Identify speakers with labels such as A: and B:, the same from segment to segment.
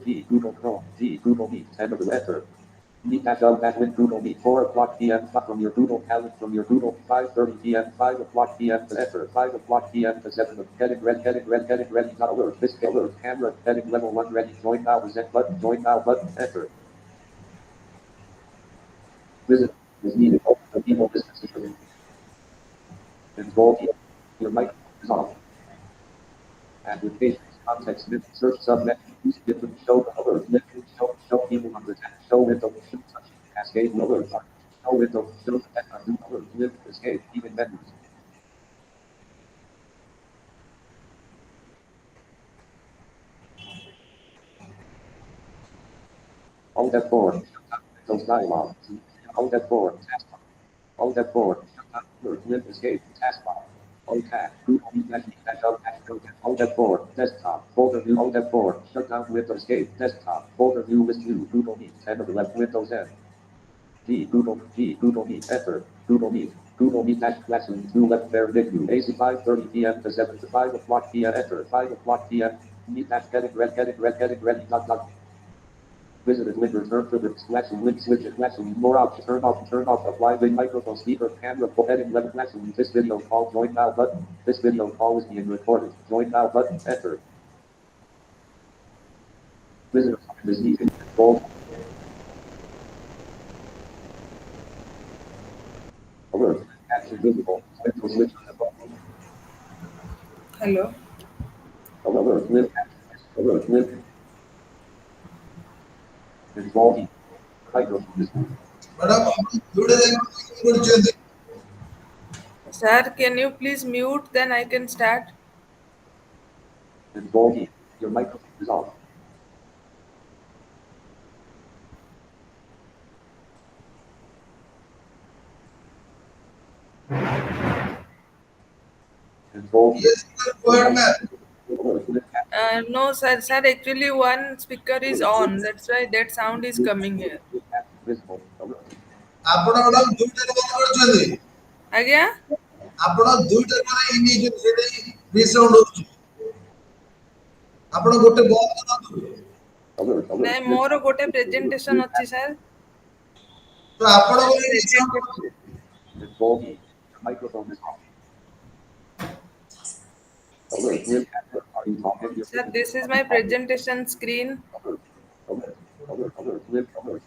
A: G, Google Chrome, G, Google Meet, enter, Meet dash L dash win Google Meet, 4 o'clock p.m. From your Google Calendar, from your Google, 5:30 p.m., 5 o'clock p.m. to enter, 5 o'clock p.m. to 7 o'clock, heading ready, not alert, this alert, camera, heading level 1 ready, join now, present button, join now button, enter. Visit is needed, open the people business information. Involve your microphone is off. Applications, context, search subnet, use different show alert, show people on the text, show window, show touch, cascade alert, show window, show the text, undo alert, live, escape, even menus. Alt F4, Windows dialog, Alt F4, taskbar, Alt F4, alert, live, escape, taskbar. Alt tab, Google Meet dash Alt F4, desktop, folder view, Alt F4, shutdown window, escape, desktop, folder view, list view, Google Meet, 10 of 11, Windows N. G, Google Meet, enter, Google Meet dash classroom, 2 left there, menu, AC 5:30 p.m. to 7 to 5 o'clock p.m., enter, 5 o'clock p.m., Meet dash heading ready, dot. Visited link, return to the classroom, link, switch it, classroom, more options, turn off, apply link, microphone, speaker, camera, heading, level, classroom, this video call, join now button, this video call is being recorded, join now button, enter. Visitor receiving, bold. Alert, action visible, window switch on the button.
B: Hello.
A: Alert, with involving microphone.
B: Sir, can you please mute? Then I can start.
A: Involving your microphone is off. Involving. Yes,
B: No, sir. Sir, actually one speaker is on. That's why that sound is coming here.
A: visible.
C: ଆପଣ madam ଦୁଇଟାରେ ବନ୍ଦ କରିଛନ୍ତି
B: ଆଜ୍ଞା
C: ଆପଣ ଦୁଇଟା ପରେ ଇ ନେଇଛନ୍ତି ସେଇଟା ରିସାଉଣ୍ଡ ହଉଛି ଆପଣ ଗୋଟେ ବନ୍ଦ କରନ୍ତୁ
B: ନାଇଁ ମୋର ଗୋଟେ ପ୍ରେଜେଣ୍ଟେସନ ଅଛି ସାର୍
C: ତ ଆପଣଙ୍କର
B: ଗୋଟେ
C: ରିସାଉଣ୍ଡ
B: presentation
A: Involving your microphone is off. Alert, with are you talking?
B: sir this is my presentation screen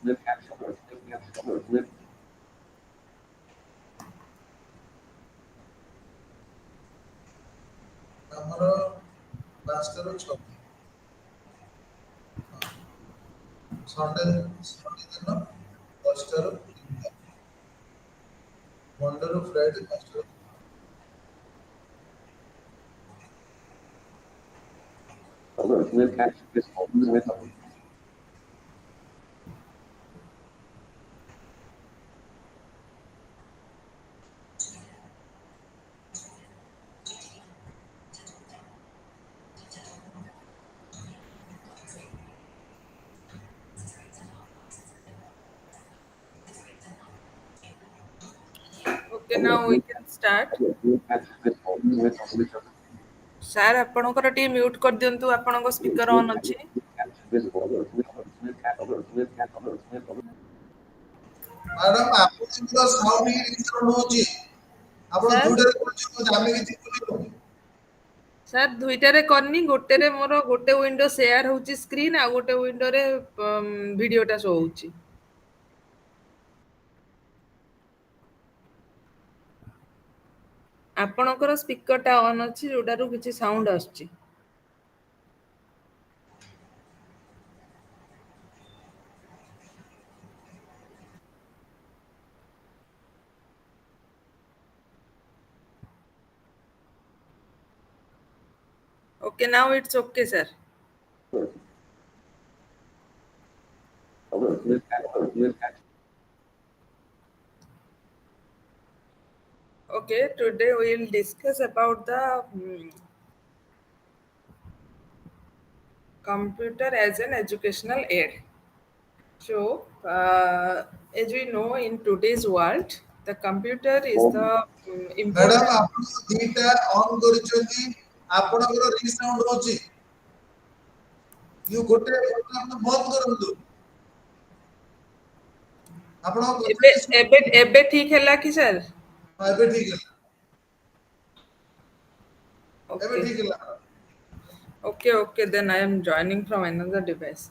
A: With action, with
C: ଆମର 5 ରୁ 6 ସଣ୍ଡେ ଦିନ 10 ରୁ 3 ମଣ୍ଡେ ରୁ ଫ୍ରାଇଡେ 5 ରୁ
A: alert, with action, visible, with
B: okay now we can start sir ଆପଣଙ୍କର ଟିକେ mute କରିଦିଅନ୍ତୁ ଆପଣଙ୍କ ସ୍ପିକର ଅନ୍ ଅଛି
C: ମ୍ୟାଡ଼ାମ ଆପଣଙ୍କର ସାଉଣ୍ଡ ହିଁ ରିସାଉଣ୍ଡ ହଉଛି ଆପଣ
B: ସାର୍
C: ଦୁଇଟାରେ କରିଛନ୍ତି ଆମେ କିଛି କହିବୁନି
B: ସାର୍ ଦୁଇଟାରେ କରିନି ଗୋଟେରେ ମୋର ଗୋଟେ ୱିଣ୍ଡୋ ସେୟାର ହଉଛି ସ୍କ୍ରିନ୍ ଆଉ ଗୋଟେ ୱିଣ୍ଡୋରେ ଭିଡ଼ିଓଟା ଶୋ ହଉଛି ଆପଣଙ୍କର ସ୍ପିକରଟା ଅନ୍ ଅଛି ଯୋଉଟାରୁ କିଛି ସାଉଣ୍ଡ ଆସୁଛି okay now it's okay sir okay today we will discuss about the computer as an educational aid so as we know in today's world the computer is the
C: madam
B: important
C: ଆପଣ ଦିଟା on କରିଛନ୍ତି ଆପଣଙ୍କର ରିସାଉଣ୍ଡ ହଉଛି You ଗୋଟେ ଆପଣ ବନ୍ଦ କରନ୍ତୁ ଆପଣ
B: ଏବେ ଏବେ ଏବେ ଠିକ ହେଲା କି ସାର୍?
C: ଏବେ ଠିକ ହେଲା ଏବେ
B: Okay.
C: ଠିକ ହେଲା
B: Okay, okay, then I am joining from another device.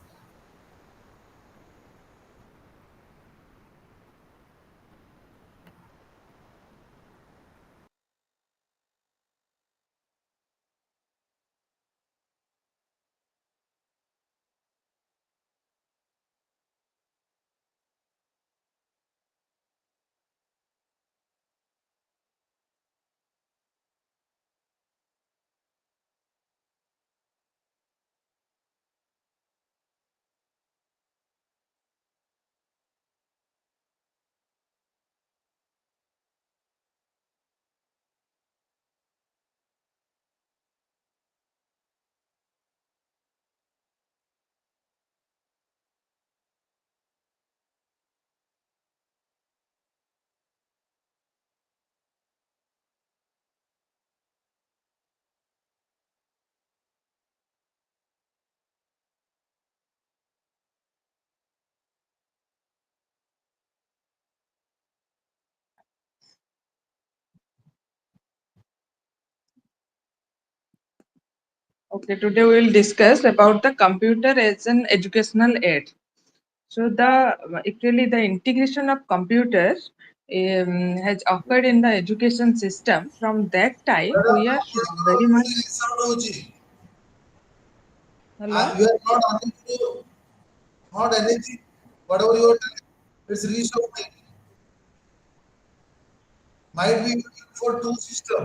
B: Okay, today we will discuss about the computer as an educational aid. So actually the integration of computer has occurred in the education system. From that time, we are very much.
C: Sound ହଉଛି
B: Hello.
C: you are not unable to not anything whatever you are telling it's reach of might be for two system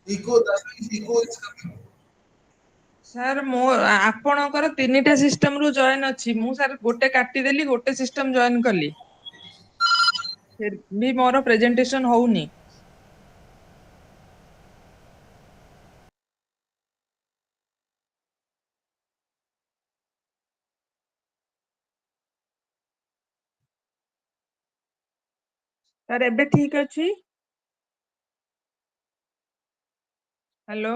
C: echo that means echo is coming
B: sir ମୋ ଆପଣଙ୍କର ତିନିଟା system ରୁ join ଅଛି ମୁଁ sir ଗୋଟେ କାଟିଦେଲି ଗୋଟେ system join କଲି ଫିର ବି ମୋର ପ୍ରେଜେଣ୍ଟେସନ ହଉନି ସାର୍ ଏବେ ଠିକ ଅଛି hello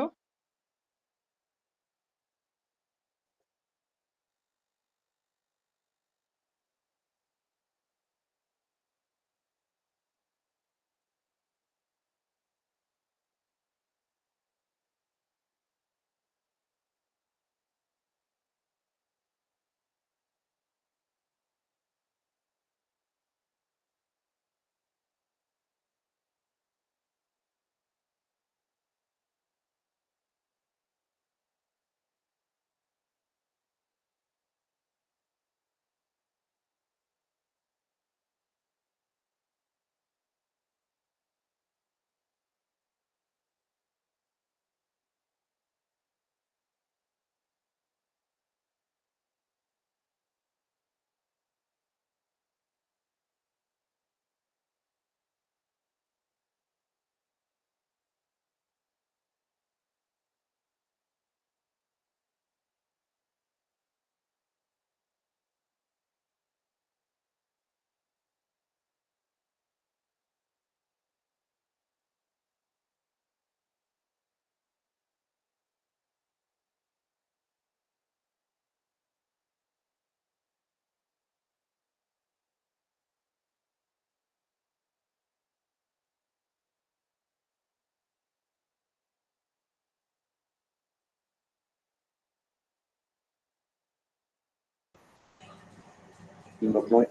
A: In the point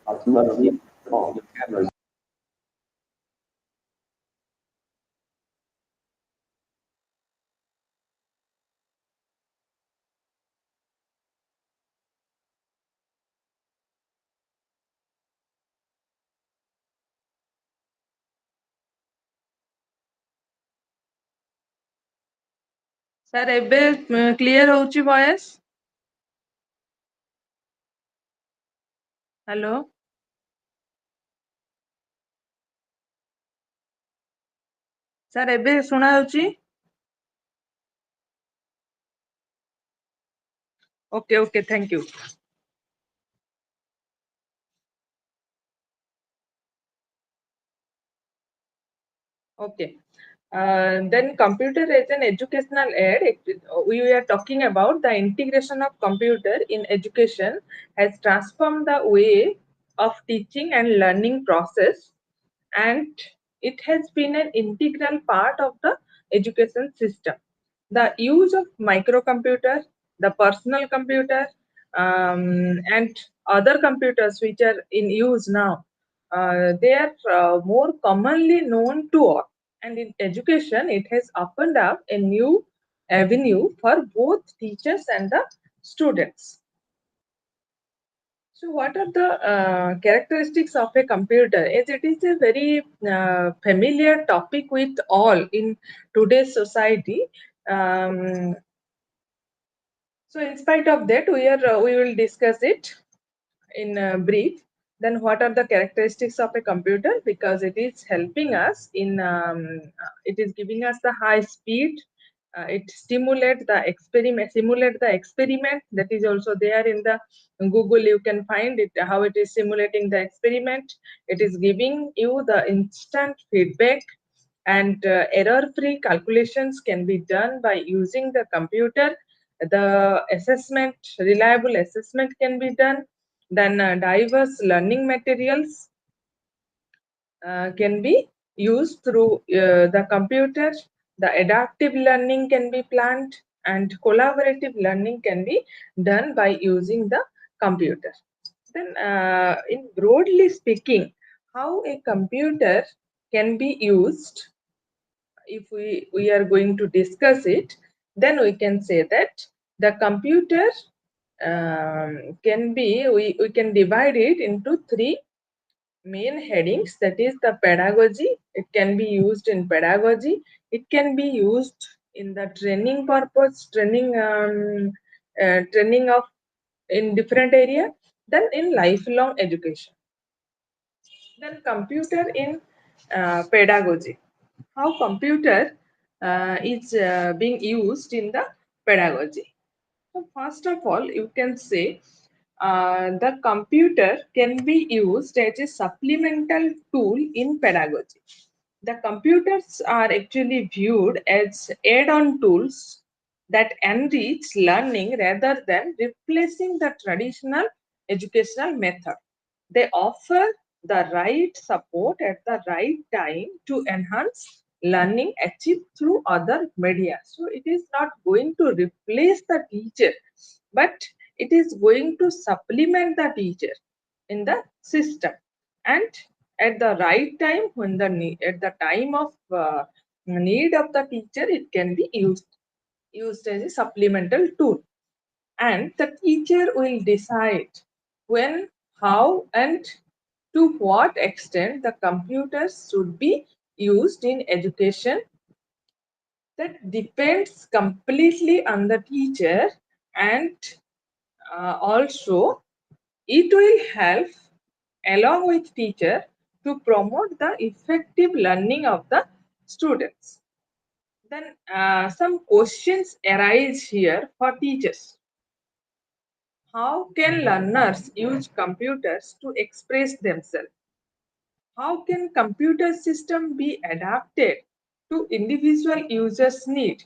A: of two other vehicles, all the cameras.
B: Sir ଏବେ କ୍ଲିୟର ହଉଛି ଭଏସ ହ୍ୟାଲୋ ସାର୍ ଏବେ ଶୁଣା ଯାଉଛି okay okay thank you Okay. Then computer as an educational aid, we are talking about the integration of computer in education has transformed the way of teaching and learning process, and it has been an integral part of the education system. The use of microcomputer, the personal computer, and other computers which are in use now, they are more commonly known to all. And in education, it has opened up a new avenue for both teachers and the students. So, what are the characteristics of a computer? As it is a very familiar topic with all in today's society. Um, so, in spite of that, we will discuss it in brief. Then what are the characteristics of a computer? Because it is helping us in it is giving us the high speed. It simulate the experiment. That is also there in the Google. You can find it how it is simulating the experiment. It is giving you the instant feedback, and error-free calculations can be done by using the computer. The reliable assessment can be done. Then diverse learning materials can be used through the computer. The adaptive learning can be planned, and collaborative learning can be done by using the computer. Then, in broadly speaking, how a computer can be used, if we are going to discuss it, then we can say that the computer we can divide it into three main headings. That is the pedagogy. It can be used in pedagogy. It can be used in the training purpose, training of in different area. Then in lifelong education. Then computer in pedagogy. How computer is being used in the pedagogy. So first of all, you can say the computer can be used as a supplemental tool in pedagogy. The computers are actually viewed as add-on tools that enrich learning rather than replacing the traditional educational method. They offer the right support at the right time to enhance learning achieved through other media. So it is not going to replace the teacher, but it is going to supplement the teacher in the system. And at the right time, when at the time of need of the teacher, it can be used as a supplemental tool. And the teacher will decide when, how, and to what extent the computers should be used in education. That depends completely on the teacher, and also it will help along with teacher to promote the effective learning of the students. Then some questions arise here for teachers. How can learners use computers to express themselves? How can computer system be adapted to individual users' need?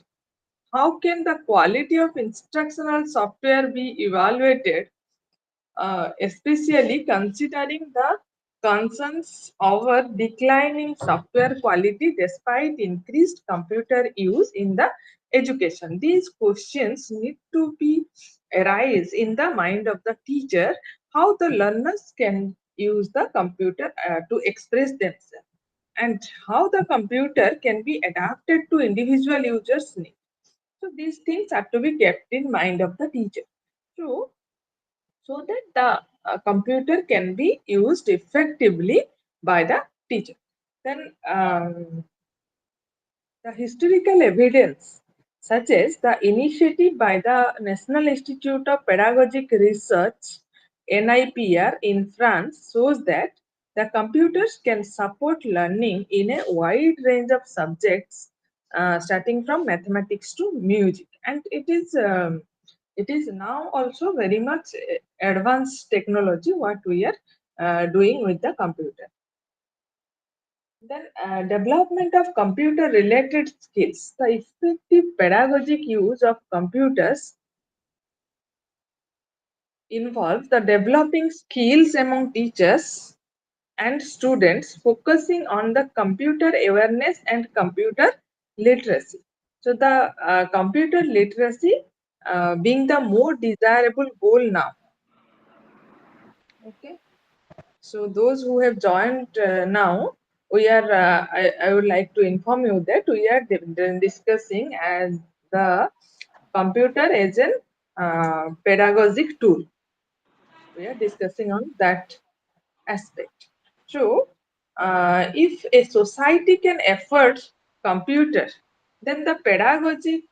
B: How can the quality of instructional software be evaluated, especially considering the concerns over declining software quality despite increased computer use in the education? These questions need to be arise in the mind of the teacher, how the learners can use the computer to express themselves, and how the computer can be adapted to individual users' needs. So these things are to be kept in mind of the teacher. So that the computer can be used effectively by the teacher. Then the historical evidence, such as the initiative by the National Institute of Pedagogic Research (NIPR) in France, shows that the computers can support learning in a wide range of subjects, starting from mathematics to music, and it is now also very much advanced technology what we are doing with the computer. Then development of computer related skills. The effective pedagogic use of computers involves the developing skills among teachers and students, focusing on the computer awareness and computer literacy. So the computer literacy being the more desirable goal now. Okay. So those who have joined now, I would like to inform you that we are discussing as the computer as an pedagogic tool. We are discussing on that aspect. So, if a society can afford computer, then the pedagogic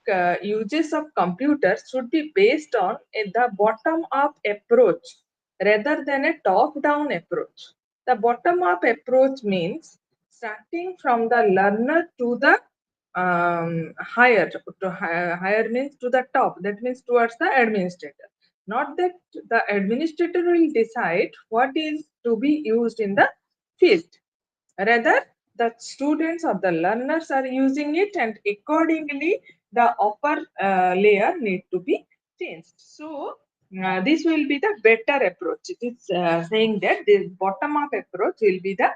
B: uses of computers should be based on the bottom-up approach rather than a top-down approach. The bottom-up approach means starting from the learner to the higher. Higher means to the top. That means towards the administrator. Not that the administrator will decide what is to be used in the field. Rather, the students or the learners are using it, and accordingly, the upper layer need to be changed. So, this will be the better approach. It is saying that this bottom up approach will be the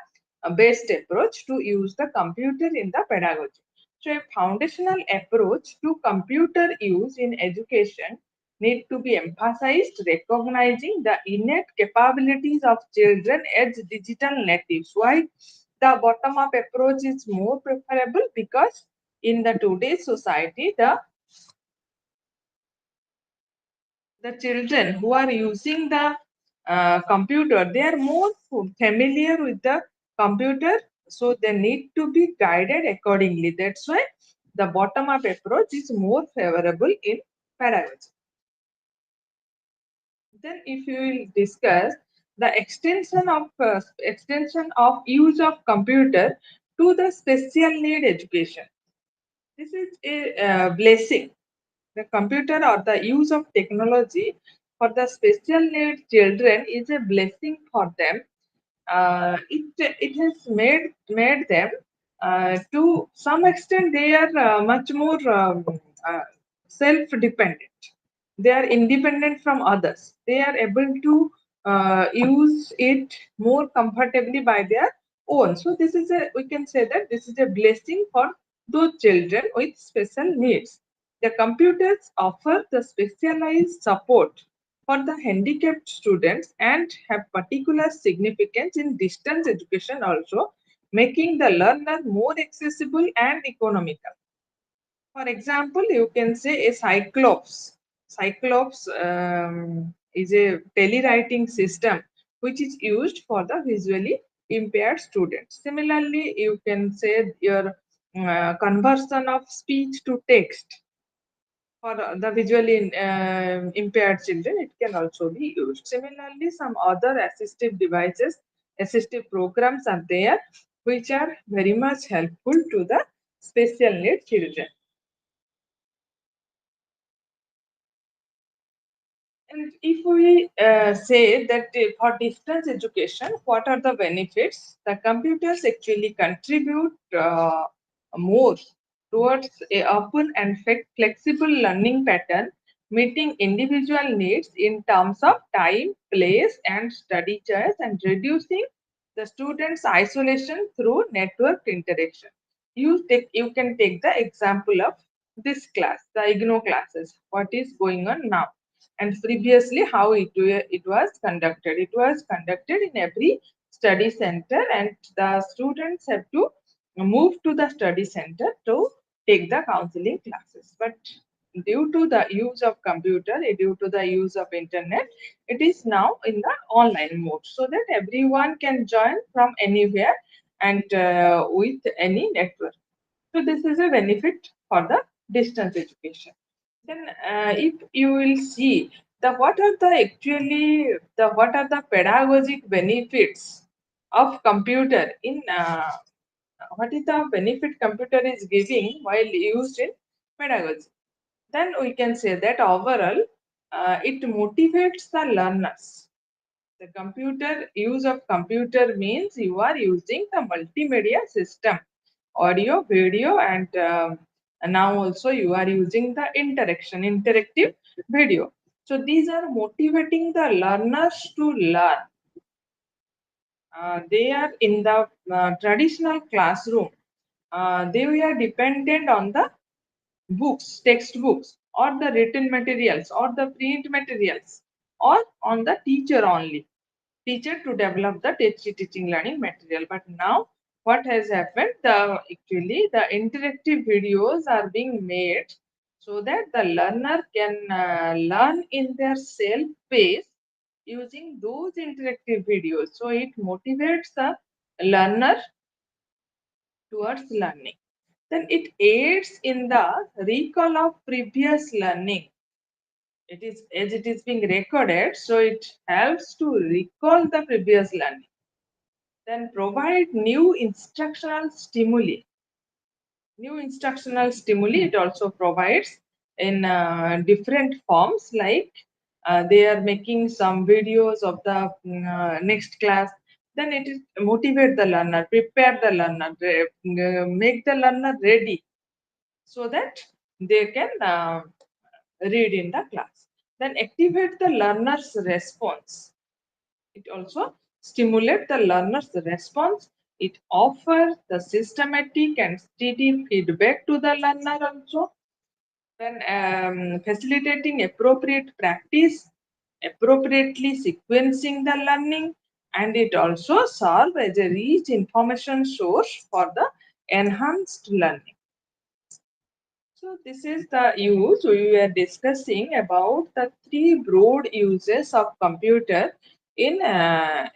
B: best approach to use the computer in the pedagogy. So, a foundational approach to computer use in education need to be emphasized, recognizing the innate capabilities of children as digital natives. Why the bottom up approach is more preferable? Because in the today's society, the children who are using the computer, they are more familiar with the computer, so they need to be guided accordingly. That's why the bottom up approach is more favorable in pedagogy. Then, if you will discuss the extension of use of computer to the special need education, this is a blessing. The computer or the use of technology for the special need children is a blessing for them. It has made them to some extent they are much more uh, self dependent. They are independent from others. They are able to use it more comfortably by their own. So this is a, we can say that this is a blessing for those children with special needs. The computers offer the specialized support for the handicapped students and have particular significance in distance education also, making the learner more accessible and economical. For example, you can say a Cyclops. Cyclops is a telewriting system which is used for the visually impaired students. Similarly, you can say your conversion of speech to text for the visually impaired children, it can also be used. Similarly, some other assistive devices, assistive programs are there which are very much helpful to the special need children. And if we say that for distance education, what are the benefits? The computers actually contribute more towards a open and flexible learning pattern, meeting individual needs in terms of time, place, and study choice, and reducing the students' isolation through networked interaction. You can take the example of this class, the IGNO classes. What is going on now? And previously how it was conducted. It was conducted in every study center, and the students have to move to the study center to take the counseling classes. But due to the use of computer, due to the use of internet, it is now in the online mode, so that everyone can join from anywhere and with any network. So this is a benefit for the distance education. Then, if you will see the what are the pedagogic benefits of computer in what is the benefit computer is giving while used in pedagogy? Then we can say that overall, it motivates the learners. The use of computer means you are using the multimedia system, audio, video, and now also you are using the interactive video. So these are motivating the learners to learn. They are in the traditional classroom. They were dependent on the books, textbooks, or the written materials, or the print materials, or on the teacher only. Teacher to develop the teaching learning material. But now what has happened? Actually the interactive videos are being made so that the learner can learn in their self pace using those interactive videos. So it motivates the learner towards learning. Then it aids in the recall of previous learning. It is as it is being recorded, so it helps to recall the previous learning. Then provide new instructional stimuli. New instructional stimuli it also provides in different forms, like they are making some videos of the next class. Then it is motivate the learner, prepare the learner, make the learner ready so that they can read in the class. Then activate the learner's response. It also stimulates the learner's response. It offers the systematic and steady feedback to the learner also. Then facilitating appropriate practice, appropriately sequencing the learning, and it also serves as a rich information source for the enhanced learning. So this is the use we were discussing about the three broad uses of computer in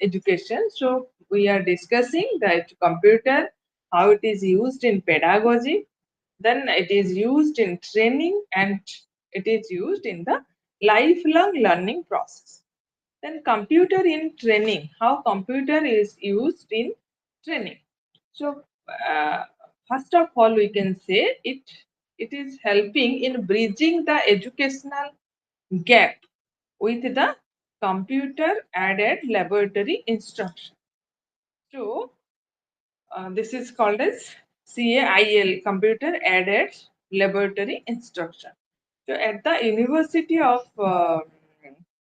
B: education. So we are discussing that computer, how it is used in pedagogy, then it is used in training, and it is used in the lifelong learning process. Then computer in training, how computer is used in training. So first of all, we can say it is helping in bridging the educational gap with the computer aided laboratory instruction. So this is called as CAIL, computer aided laboratory instruction. So at the University of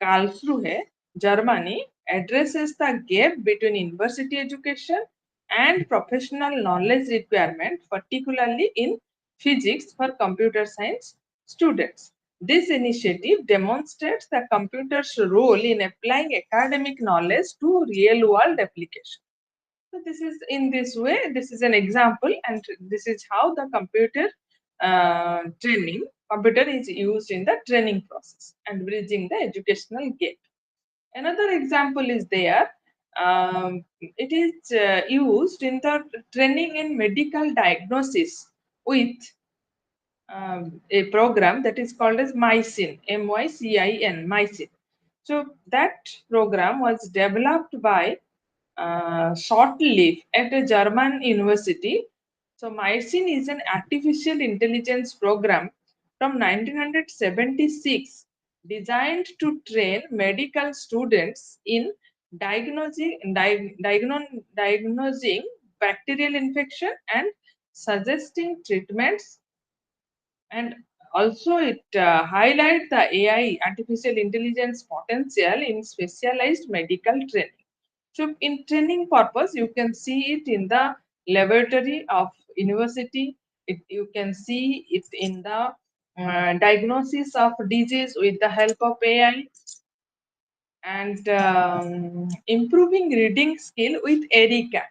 B: Karlsruhe, Germany, addresses the gap between university education and professional knowledge requirement, particularly in physics for computer science students. This initiative demonstrates the computer's role in applying academic knowledge to real world application. So this is in this way, this is an example, and this is how the computer is used in the training process and bridging the educational gap. Another example is there. It is used in the training in medical diagnosis with a program that is called as MyCin, MYCIN, MyCin. So that program was developed by short-lived at a German university. So MyCin is an artificial intelligence program from 1976 designed to train medical students in diagnosing bacterial infection and suggesting treatments, and also it highlights the AI, artificial intelligence potential in specialized medical training. So in training purpose, you can see it in the laboratory of university. You can see it in the diagnosis of disease with the help of AI, and improving reading skill with Erica.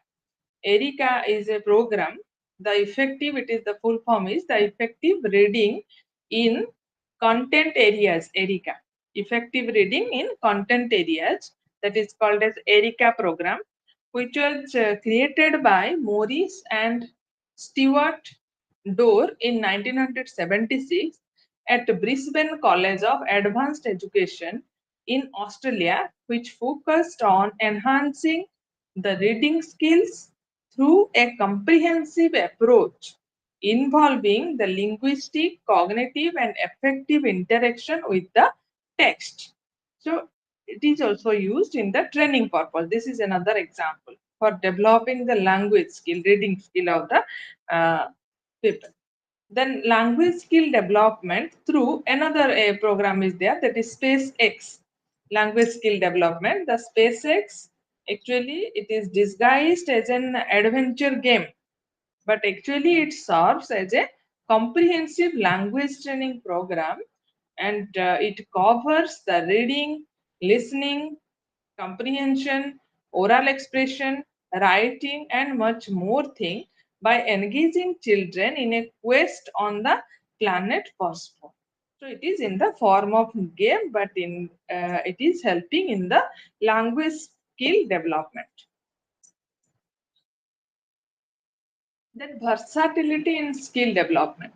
B: Erica is a program. It is the full form is the effective reading in content areas. Erica, effective reading in content areas, that is called as Erica program, which was created by Maurice and Stuart Dorr in 1976 at Brisbane College of Advanced Education in Australia, which focused on enhancing the reading skills through a comprehensive approach involving the linguistic, cognitive, and affective interaction with the text. So it it is also used in the training purpose. This is another example for developing the language skill, reading skill of the people. Then language skill development through another program is there, that is SpaceX. Language skill development. The SpaceX, actually it is disguised as an adventure game, but actually it serves as a comprehensive language training program, and it covers the reading, listening, comprehension, oral expression, writing, and much more thing by engaging children in a quest on the planet Phosphor. So it is in the form of game, but it is helping in the language skill development. Then versatility in skill development.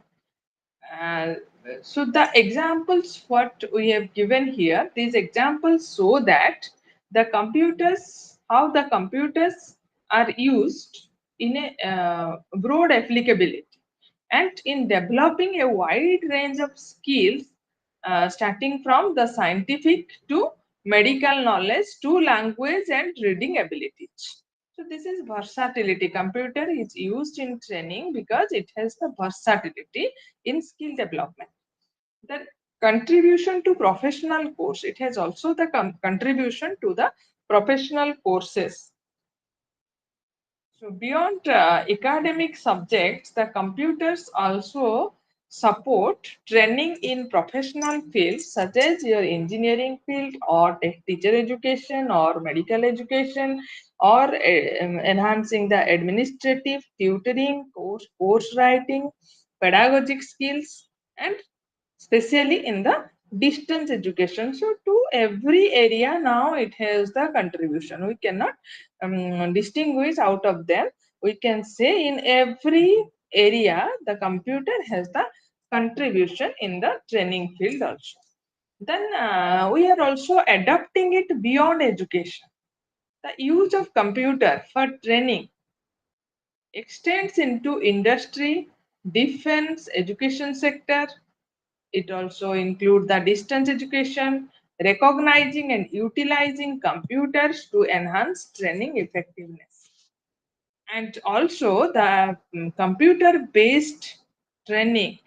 B: Uh, so the examples what we have given here, these examples show that how the computers are used in a broad applicability, and in developing a wide range of skills, starting from the scientific to medical knowledge to language and reading abilities. So this is versatility. Computer is used in training because it has the versatility in skill development. The contribution to professional course. It has also the contribution to the professional courses. So beyond academic subjects, the computers also support training in professional fields such as your engineering field or teacher education or medical education, or enhancing the administrative, tutoring, course writing, pedagogic skills, and especially in the distance education. So to every area now it has the contribution. We cannot distinguish out of them. We can say in every area the computer has the contribution in the training field also. Then we are also adapting it beyond education. The use of computer for training extends into industry, defense, education sector. It also includes the distance education, recognizing and utilizing computers to enhance training effectiveness. And also the computer based training.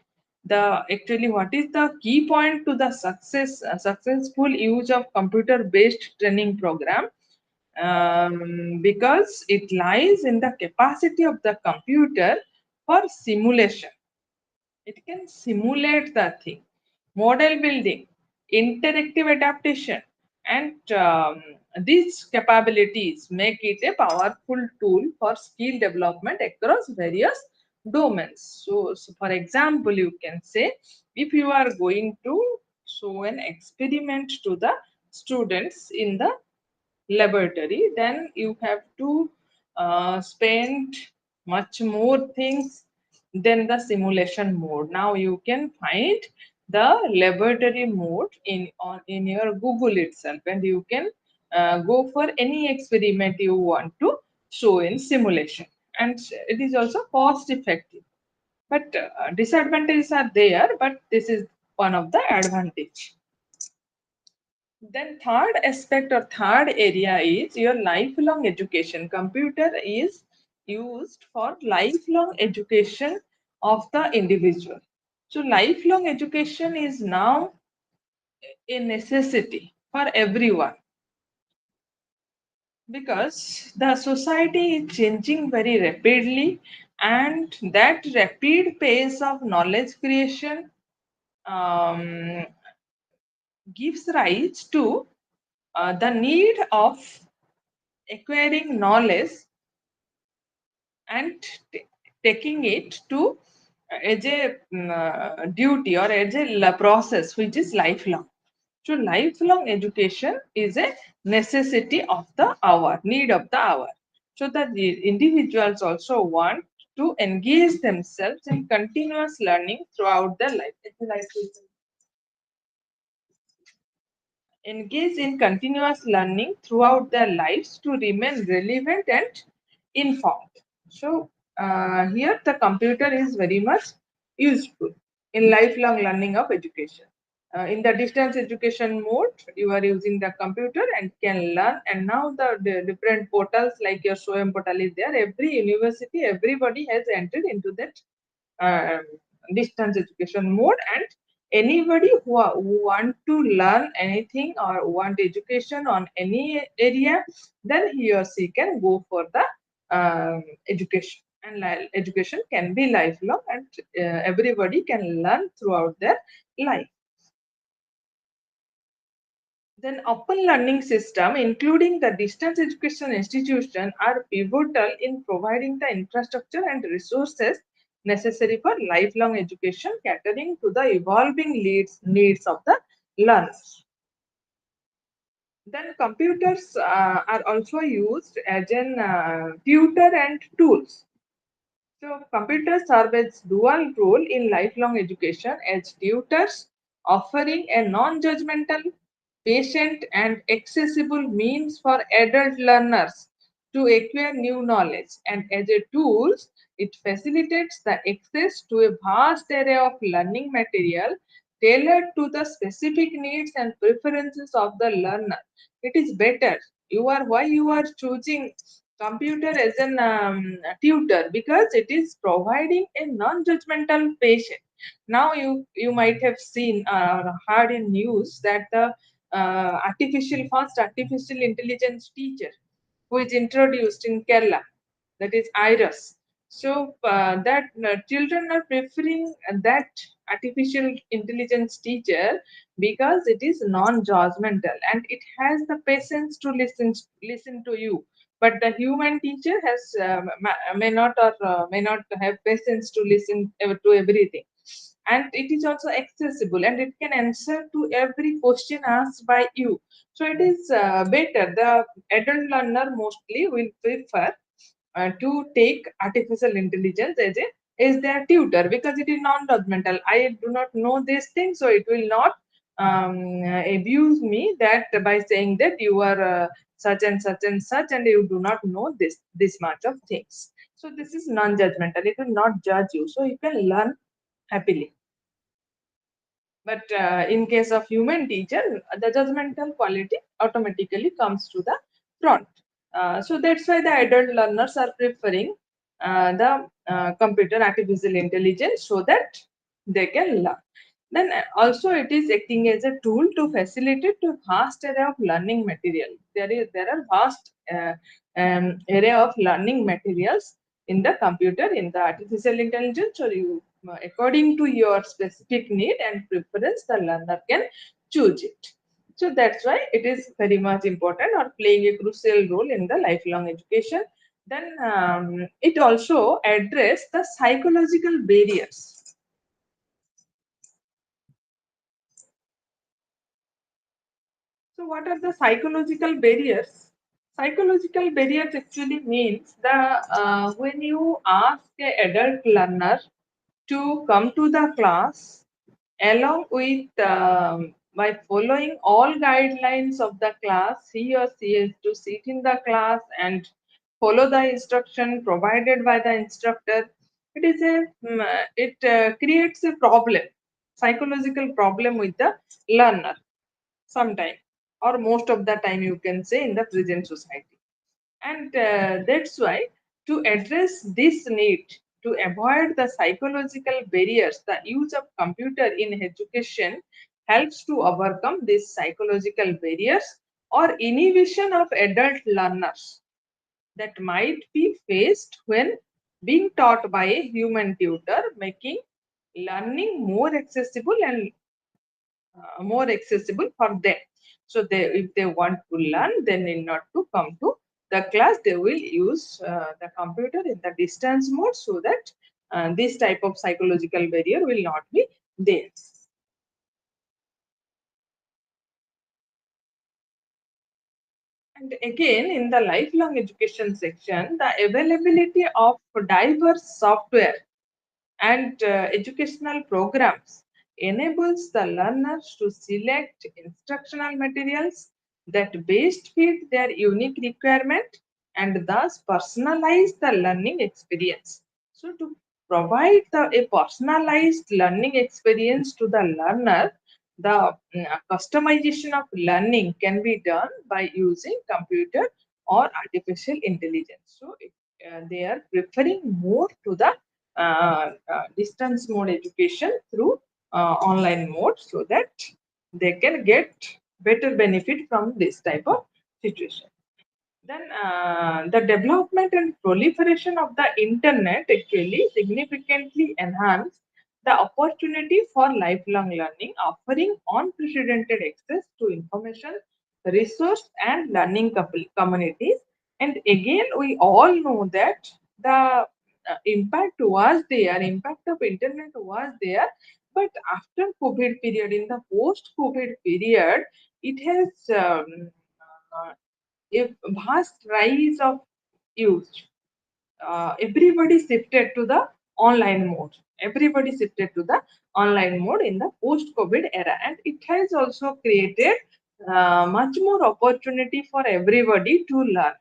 B: The actually what is the key point to the successful use of computer based training program? Because it lies in the capacity of the computer for simulation. It can simulate the thing, model building, interactive adaptation, and these capabilities make it a powerful tool for skill development across various domains. So for example, you can say if you are going to show an experiment to the students in the laboratory, then you have to spend much more things than the simulation mode. Now you can find the laboratory mode in your Google itself, and you can go for any experiment you want to show in simulation, and it is also cost effective. But disadvantages are there, but this is one of the advantage. Then third aspect or third area is your lifelong education. Computer is used for lifelong education of the individual. So lifelong education is now a necessity for everyone, because the society is changing very rapidly, and that rapid pace of knowledge creation um, gives rise to the need of acquiring knowledge and taking it to as a duty or as a process which is lifelong. So lifelong education is a necessity of the hour, need of the hour. So that the individuals also want to engage themselves in continuous learning throughout their life. Engage in continuous learning throughout their lives to remain relevant and informed. So here the computer is very much useful in lifelong learning of education. in the distance education mode, you are using the computer and can learn. And now the different portals like your SWAYAM portal is there. Every university, everybody has entered into that um, distance education mode, and anybody who want to learn anything or want education on any area, then he or she can go for the education. And education can be lifelong, and everybody can learn throughout their life. Then open learning system, including the distance education institution, are pivotal in providing the infrastructure and resources necessary for lifelong education, catering to the evolving needs of the learners. Then computers are also used as an tutor and tools. So computers serve as dual role in lifelong education as tutors, offering a non-judgmental, patient and accessible means for adult learners to acquire new knowledge, and as a tool, it facilitates the access to a vast array of learning material tailored to the specific needs and preferences of the learner. It is better. Why you are choosing computer as an tutor, because it is providing a non-judgmental patient. Now you might have seen or heard in news that the first artificial intelligence teacher who is introduced in Kerala, that is Iris. So that children are preferring that artificial intelligence teacher because it is non-judgmental and it has the patience to listen to you. But the human teacher has may not or may not have patience to listen to everything. And it is also accessible and it can answer to every question asked by you. So it is better. The adult learner mostly will prefer to take artificial intelligence as their tutor because it is non-judgmental. I do not know this thing, so it will not abuse me that by saying that you are such and such and such and you do not know this much of things. So this is non-judgmental. It will not judge you, so you can learn happily. But in case of human teacher, the judgmental quality automatically comes to the front. So that's why the adult learners are preferring the computer artificial intelligence so that they can learn. Then also it is acting as a tool to facilitate a vast array of learning material. There are vast array of learning materials in the computer, in the artificial intelligence, or you according to your specific need and preference, the learner can choose it. So that's why it is very much important or playing a crucial role in the lifelong education. Then it also address the psychological barriers. So what are the psychological barriers? Psychological barriers actually means the when you ask a adult learner to come to the class along with by following all guidelines of the class, he or she is to sit in the class and follow the instruction provided by the instructor. It is a it creates a problem, psychological problem with the learner sometime or most of the time, you can say, in the present society. And that's why to address this need, to avoid the psychological barriers, the use of computer in education helps to overcome these psychological barriers or inhibition of adult learners that might be faced when being taught by a human tutor, making learning more accessible for them. So if they want to learn, they need not to come to the class. They will use the computer in the distance mode so that this type of psychological barrier will not be there. And again, in the lifelong education section, the availability of diverse software and educational programs enables the learners to select instructional materials that best fit their unique requirement and thus personalize the learning experience. So to provide a personalized learning experience to the learner, the customization of learning can be done by using computer or artificial intelligence. So they are preferring more to the distance mode education through online mode, so that they can get better benefit from this type of situation. Then the development and proliferation of the internet actually significantly enhanced the opportunity for lifelong learning, offering unprecedented access to information, resource, and learning communities. And again, we all know that the impact of internet was there, but after COVID period, in the post-COVID period, it has a vast rise of use. Everybody shifted to the online mode. Everybody shifted to the online mode in the post-COVID era, and it has also created much more opportunity for everybody to learn.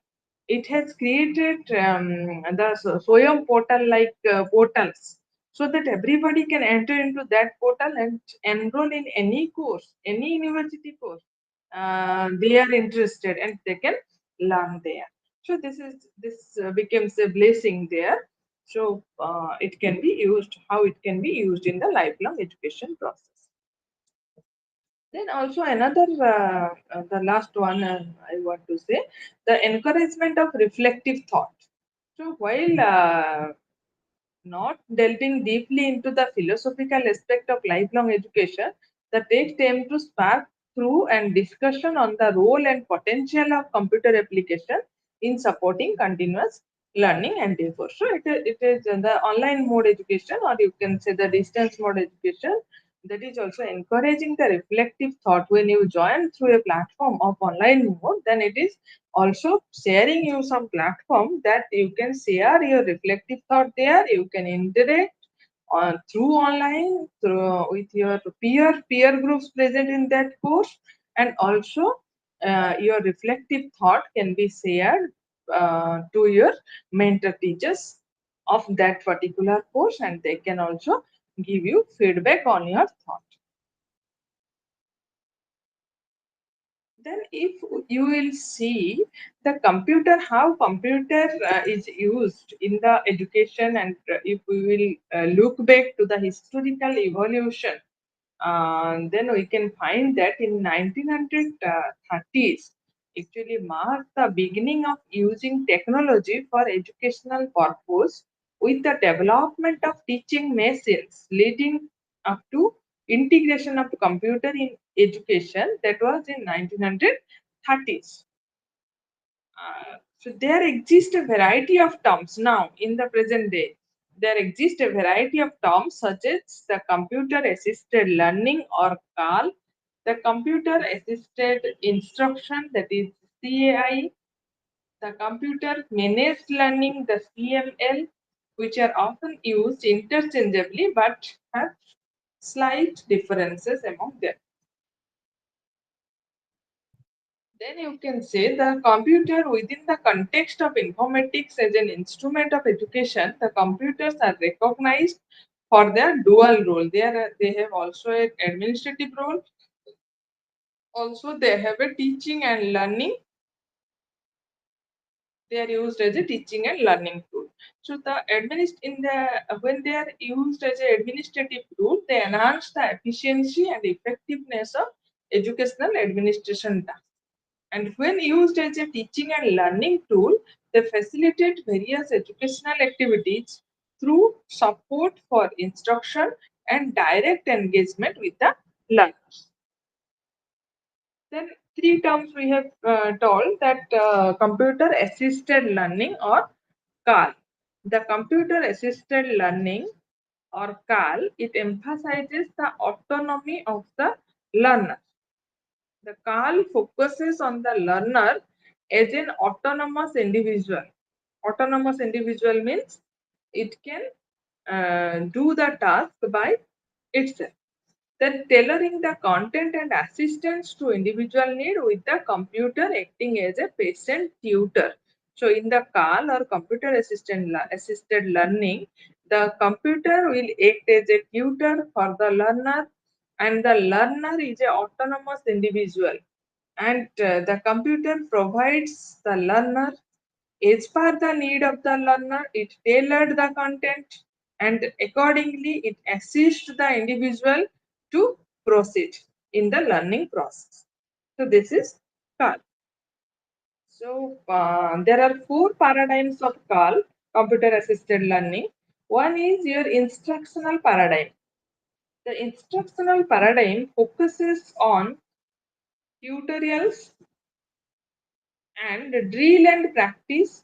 B: It has created the Swayam portal like portals, so that everybody can enter into that portal and enroll in any course, any university course they are interested, and they can learn there. So this becomes a blessing there. So it can be used, how it can be used in the lifelong education process. Then also another the last one I want to say, the encouragement of reflective thought. So while not delving deeply into the philosophical aspect of lifelong education, the text aims to spark through and discussion on the role and potential of computer application in supporting continuous learning and effort. So it is the online mode education, or you can say the distance mode education, that is also encouraging the reflective thought. When you join through a platform of online mode, then it is also sharing you some platform that you can share your reflective thought there. You can interact on through online through with your peer groups present in that course, and also your reflective thought can be shared to your mentor teachers of that particular course, and they can also give you feedback on your thought. Then if you will see the computer, how computer is used in the education, and if we will look back to the historical evolution, then we can find that in 1930s actually marked the beginning of using technology for educational purpose, with the development of teaching machines leading up to integration of computer in education, that was in 1930s. So there exists a variety of terms now in the present day. There exists a variety of terms such as the computer assisted learning, or CAL, the computer assisted instruction, that is CAI, the computer managed learning, the CML, which are often used interchangeably but have slight differences among them. Then you can say the computer within the context of informatics as an instrument of education, the computers are recognized for their dual role. They have also an administrative role. Also, they have a teaching and learning. They are used as a teaching and learning tool. So when they are used as an administrative tool, they enhance the efficiency and effectiveness of educational administration tasks. And when used as a teaching and learning tool, they facilitate various educational activities through support for instruction and direct engagement with the learners. Then three terms we have told, that computer assisted learning, or CAL. The computer assisted learning, or CAL, it emphasizes the autonomy of the learner. The CAL focuses on the learner as an autonomous individual. Autonomous individual means it can do the task by itself. Then tailoring the content and assistance to individual need, with the computer acting as a patient tutor. So in the CAL, or computer assisted learning, the computer will act as a tutor for the learner, and the learner is an autonomous individual, and the computer provides the learner as per the need of the learner. It tailored the content, and accordingly it assists the individual to proceed in the learning process. So this is CAL. So there are four paradigms of CAL, computer assisted learning. One is your instructional paradigm. The instructional paradigm focuses on tutorials and drill and practice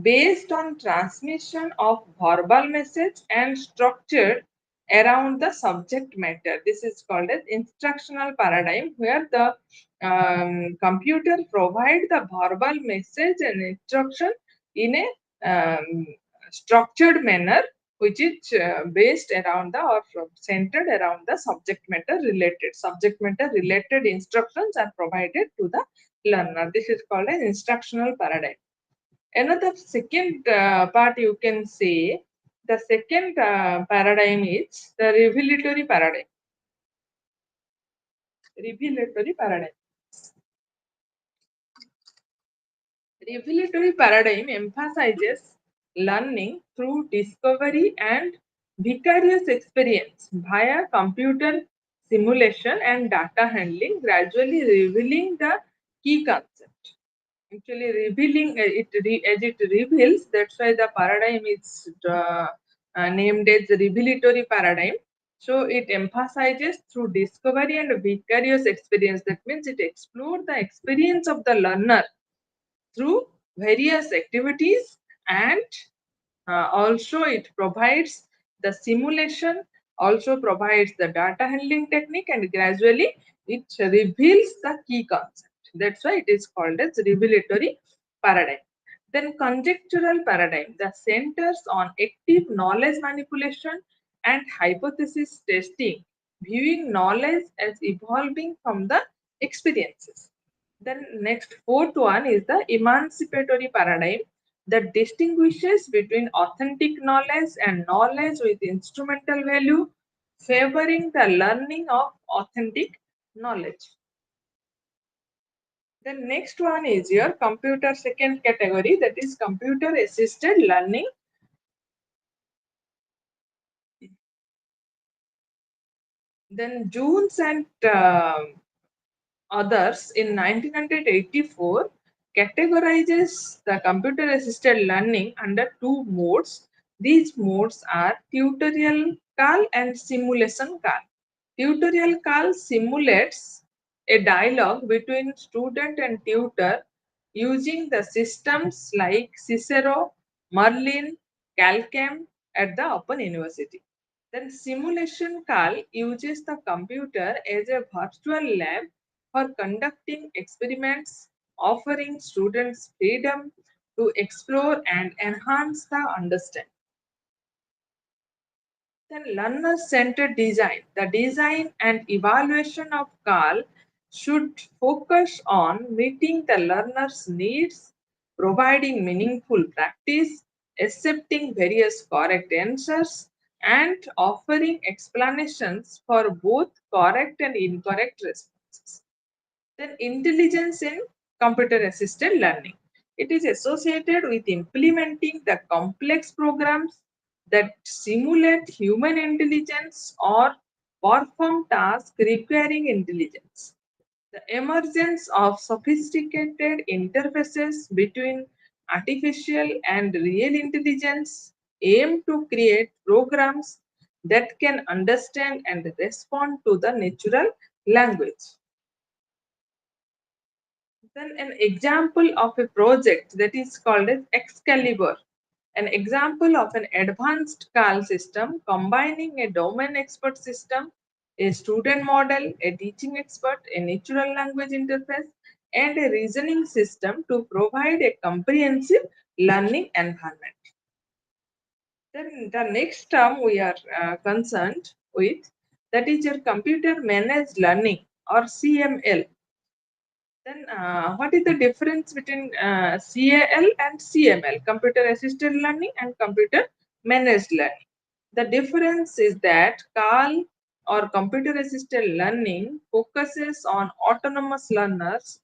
B: based on transmission of verbal message and structured around the subject matter. This is called as instructional paradigm, where the computer provide the verbal message and instruction in a structured manner, which is based around the or centered around the subject matter related instructions are provided to the learner. This is called an instructional paradigm. Another second part, you can say the second paradigm is the revelatory paradigm. Revelatory paradigm. Revelatory paradigm emphasizes learning through discovery and vicarious experience via computer simulation and data handling, gradually revealing the key concept. Actually, revealing as it reveals. That's why the paradigm is named as revelatory paradigm. So it emphasizes through discovery and vicarious experience. That means it explores the experience of the learner through various activities, and also it provides the simulation, also provides the data handling technique, and gradually it reveals the key concept. That's why it is called as revelatory paradigm. Then conjectural paradigm, that centers on active knowledge manipulation and hypothesis testing, viewing knowledge as evolving from the experiences. Then next fourth one is the emancipatory paradigm that distinguishes between authentic knowledge and knowledge with instrumental value, favoring the learning of authentic knowledge. The next one is your computer second category, that is computer assisted learning. Then Jones and others in 1984 categorizes the computer assisted learning under two modes. These modes are tutorial CAL and simulation CAL. Tutorial CAL simulates a dialogue between student and tutor using the systems like Cicero, Merlin, Calcam at the Open University. Then simulation CAL uses the computer as a virtual lab for conducting experiments, offering students freedom to explore and enhance the understanding. Then learner-centered design. The design and evaluation of CAL should focus on meeting the learner's needs, providing meaningful practice, accepting various correct answers, and offering explanations for both correct and incorrect responses. Then intelligence in computer assisted learning. It is associated with implementing the complex programs that simulate human intelligence or perform tasks requiring intelligence. The emergence of sophisticated interfaces between artificial and real intelligence aim to create programs that can understand and respond to the natural language. Then an example of a project that is called as Excalibur, an example of an advanced CAL system combining a domain expert system, a student model, a teaching expert, a natural language interface, and a reasoning system to provide a comprehensive learning environment. Then the next term we are concerned with, that is your computer managed learning or CML. Then what is the difference between CAL and CML, computer assisted learning and computer managed learning? The difference is that CAL or computer assisted learning focuses on autonomous learners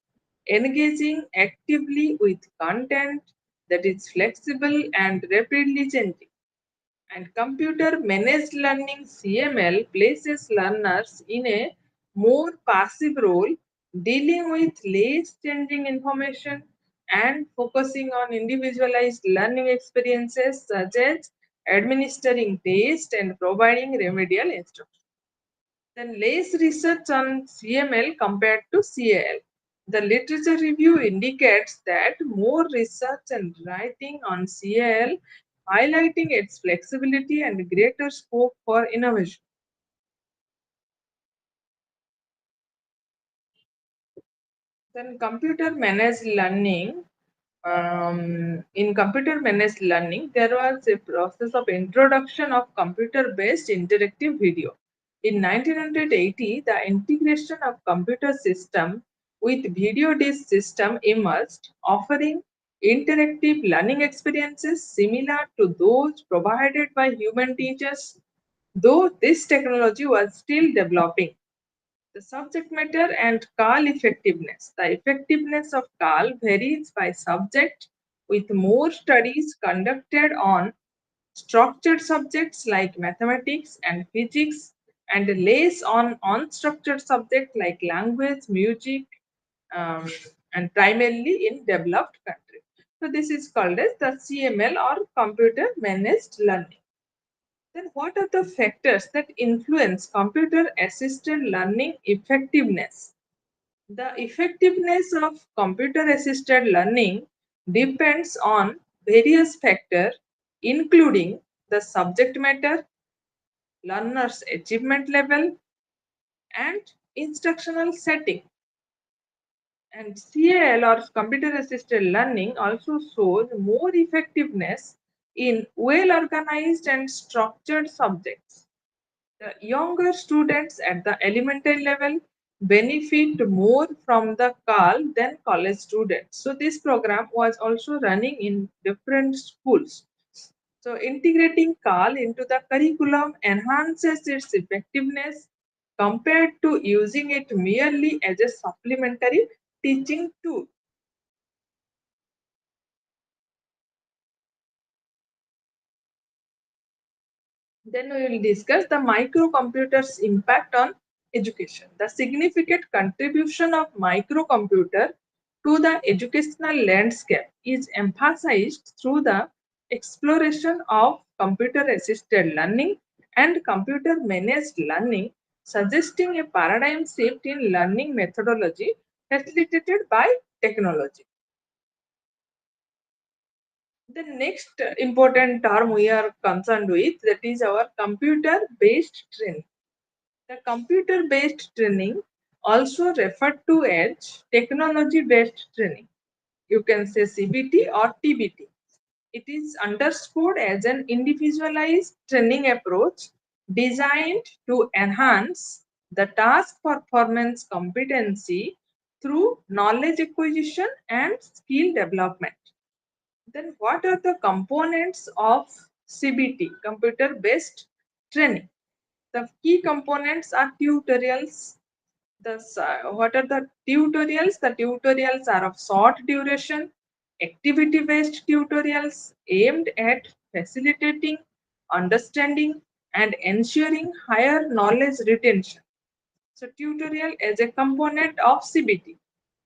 B: engaging actively with content that is flexible and rapidly changing. And computer managed learning CML places learners in a more passive role, dealing with less changing information and focusing on individualized learning experiences such as administering tests and providing remedial instruction. Then less research on CML compared to CAL. The literature review indicates that more research and writing on CAL, highlighting its flexibility and greater scope for innovation. Then computer managed learning. In computer managed learning, there was a process of introduction of computer based interactive video. In 1980, the integration of computer system with video disc system emerged, offering interactive learning experiences similar to those provided by human teachers, though this technology was still developing. The subject matter and CAL effectiveness. The effectiveness of CAL varies by subject, with more studies conducted on structured subjects like mathematics and physics and less on unstructured subjects like language, music, um, and primarily in developed countries. So this is called as the CML or computer managed learning. Then what are the factors that influence computer assisted learning effectiveness? The effectiveness of computer assisted learning depends on various factors, including the subject matter, learner's achievement level, and instructional setting. And CAL or computer assisted learning also shows more effectiveness in well organized and structured subjects. The younger students at the elementary level benefit more from the CAL than college students. So this program was also running in different schools. So integrating CAL into the curriculum enhances its effectiveness compared to using it merely as a supplementary teaching tool. Then we will discuss the microcomputer's impact on education. The significant contribution of microcomputer to the educational landscape is emphasized through the exploration of computer assisted learning and computer managed learning, suggesting a paradigm shift in learning methodology facilitated by technology. The next important term we are concerned with, that is our computer based training. The computer based training, also referred to as technology based training, you can say CBT or TBT. It is underscored as an individualized training approach designed to enhance the task performance competency through knowledge acquisition and skill development. Then what are the components of CBT, computer based training? The key components are tutorials. What are the tutorials? The tutorials are of short duration, activity based tutorials aimed at facilitating understanding and ensuring higher knowledge retention. So tutorial as a component of CBT.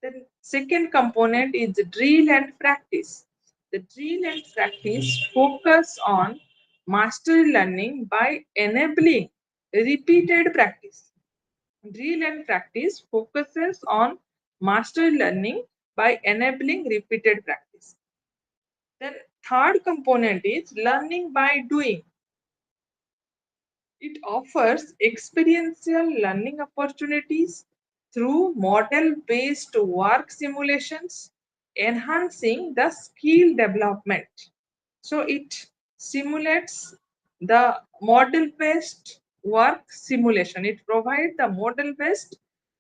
B: Then second component is drill and practice. The drill and practice focus on mastery learning by enabling repeated practice. Drill and practice focuses on mastery learning by enabling repeated practice. Then third component is learning by doing. It offers experiential learning opportunities through model-based work simulations, enhancing the skill development. So it simulates the model-based work simulation. It provides the model-based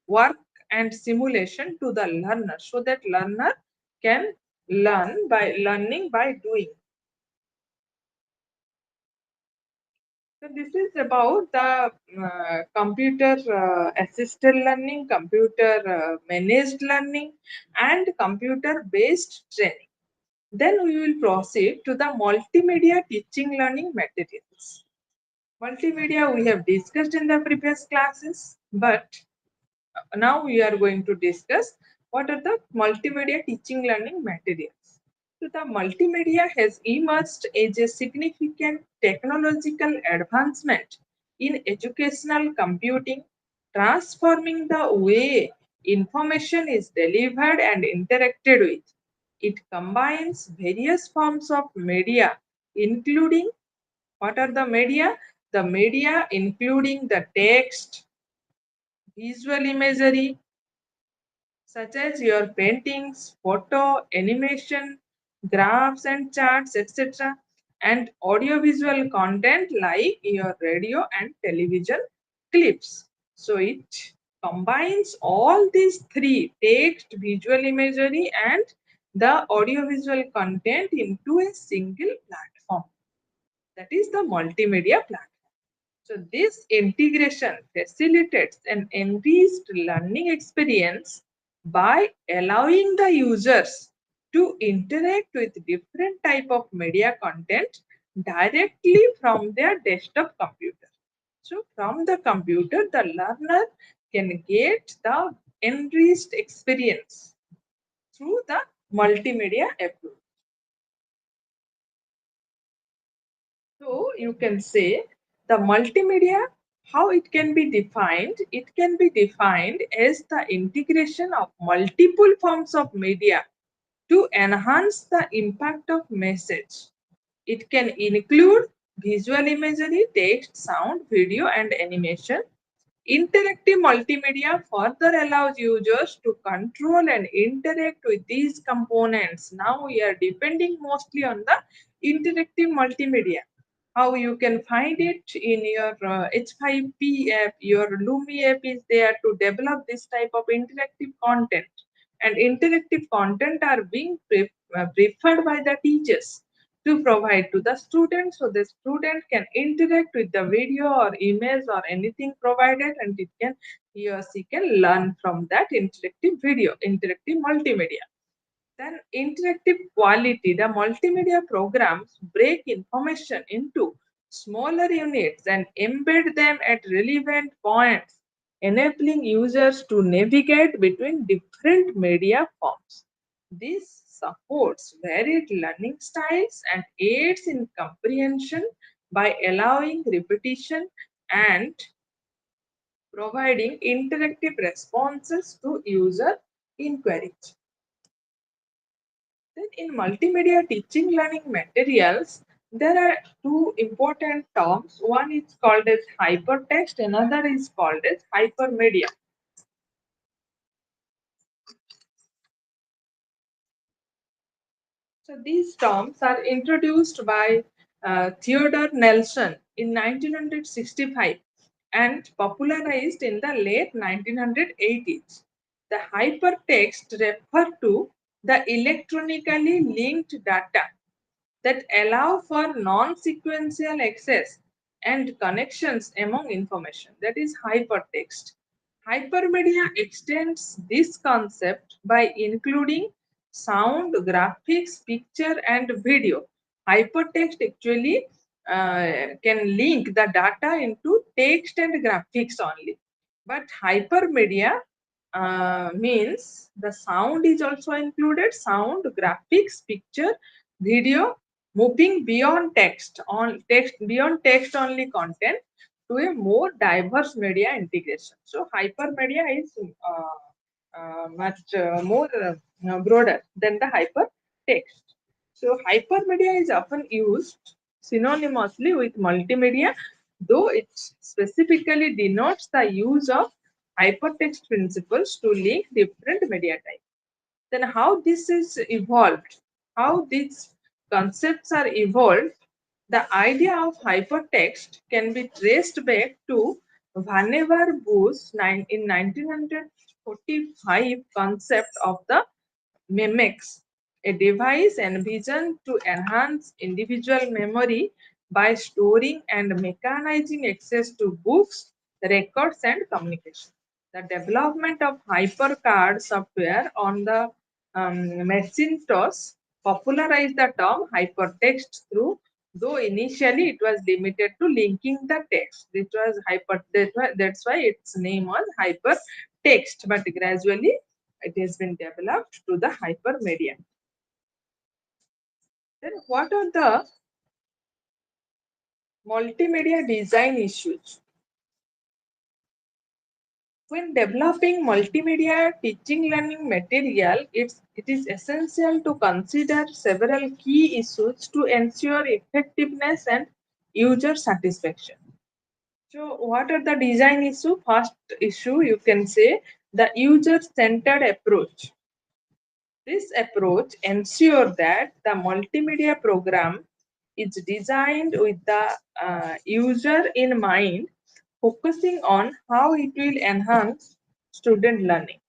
B: work and simulation to the learner so that learner can learn by learning by doing. So this is about the computer assisted learning, computer managed learning, and computer based training. Then we will proceed to the multimedia teaching learning materials. Multimedia we have discussed in the previous classes, but now we are going to discuss what are the multimedia teaching learning materials. So the multimedia has emerged as a significant technological advancement in educational computing, transforming the way information is delivered and interacted with. It combines various forms of media, including what are the media? The media including the text, visual imagery, such as your paintings, photo, animation, graphs and charts, etc., and audiovisual content like your radio and television clips. So it combines all these three: text, visual imagery, and the audiovisual content into a single platform. That is the multimedia platform. So this integration facilitates an enriched learning experience by allowing the users to interact with different type of media content directly from their desktop computer. So from the computer, the learner can get the enriched experience through the multimedia approach. So you can say the multimedia, how it can be defined? It can be defined as the integration of multiple forms of media to enhance the impact of message. It can include visual imagery, text, sound, video, and animation. Interactive multimedia further allows users to control and interact with these components. Now we are depending mostly on the interactive multimedia. How you can find it in your H5P app, your Lumi app is there to develop this type of interactive content. And interactive content are being preferred by the teachers to provide to the student, so the student can interact with the video or image or anything provided, and it can, he or she can learn from that interactive video, interactive multimedia. Then interactive quality, the multimedia programs break information into smaller units and embed them at relevant points, enabling users to navigate between different media forms. This supports varied learning styles and aids in comprehension by allowing repetition and providing interactive responses to user inquiries. Then in multimedia teaching learning materials, there are two important terms. One is called as hypertext, another is called as hypermedia. So these terms are introduced by Theodore Nelson in 1965 and popularized in the late 1980s. The hypertext refer to the electronically linked data that allow for non-sequential access and connections among information. That is hypertext. Hypermedia extends this concept by including sound, graphics, picture, and video. Hypertext actually can link the data into text and graphics only. But hypermedia means the sound is also included, sound, graphics, picture, video, moving beyond text on text, beyond text only content to a more diverse media integration. So hypermedia is much more broader than the hypertext. So hypermedia is often used synonymously with multimedia, though it specifically denotes the use of hypertext principles to link different media types. Then how this is evolved, how these concepts are evolved, the idea of hypertext can be traced back to Vannevar Bush in 1945 concept of the MEMEX, a device envisioned to enhance individual memory by storing and mechanizing access to books, records, and communication. The development of hypercard software on the Macintosh popularized the term hypertext through, though initially it was limited to linking the text. It was that's why its name was hypertext, but gradually it has been developed to the hypermedia. Then what are the multimedia design issues? When developing multimedia teaching learning material, it is essential to consider several key issues to ensure effectiveness and user satisfaction. So, what are the design issue? First issue, you can say the user-centered approach. This approach ensures that the multimedia program is designed with the user in mind, focusing on how it will enhance student learning.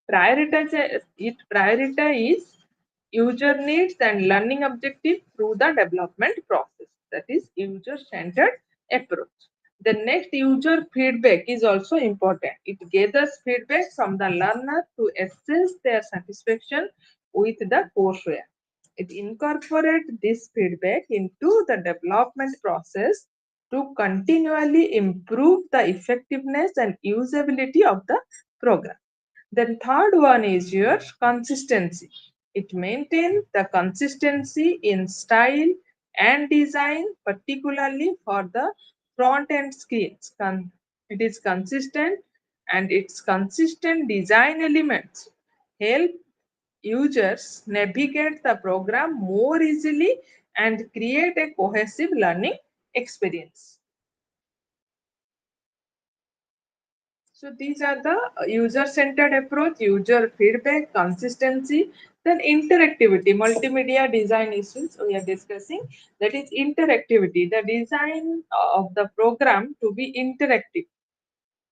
B: It prioritize user needs and learning objectives through the development process. That is user-centered approach. The next, user feedback is also important. It gathers feedback from the learner to assess their satisfaction with the courseware. It incorporates this feedback into the development process to continually improve the effectiveness and usability of the program. Then third one is your consistency. It maintains the consistency in style and design, particularly for the front end screens. It is consistent, and its consistent design elements help users navigate the program more easily and create a cohesive learning experience. So these are the user-centered approach, user feedback, consistency, then interactivity, multimedia design issues we are discussing. That is interactivity, the design of the program to be interactive.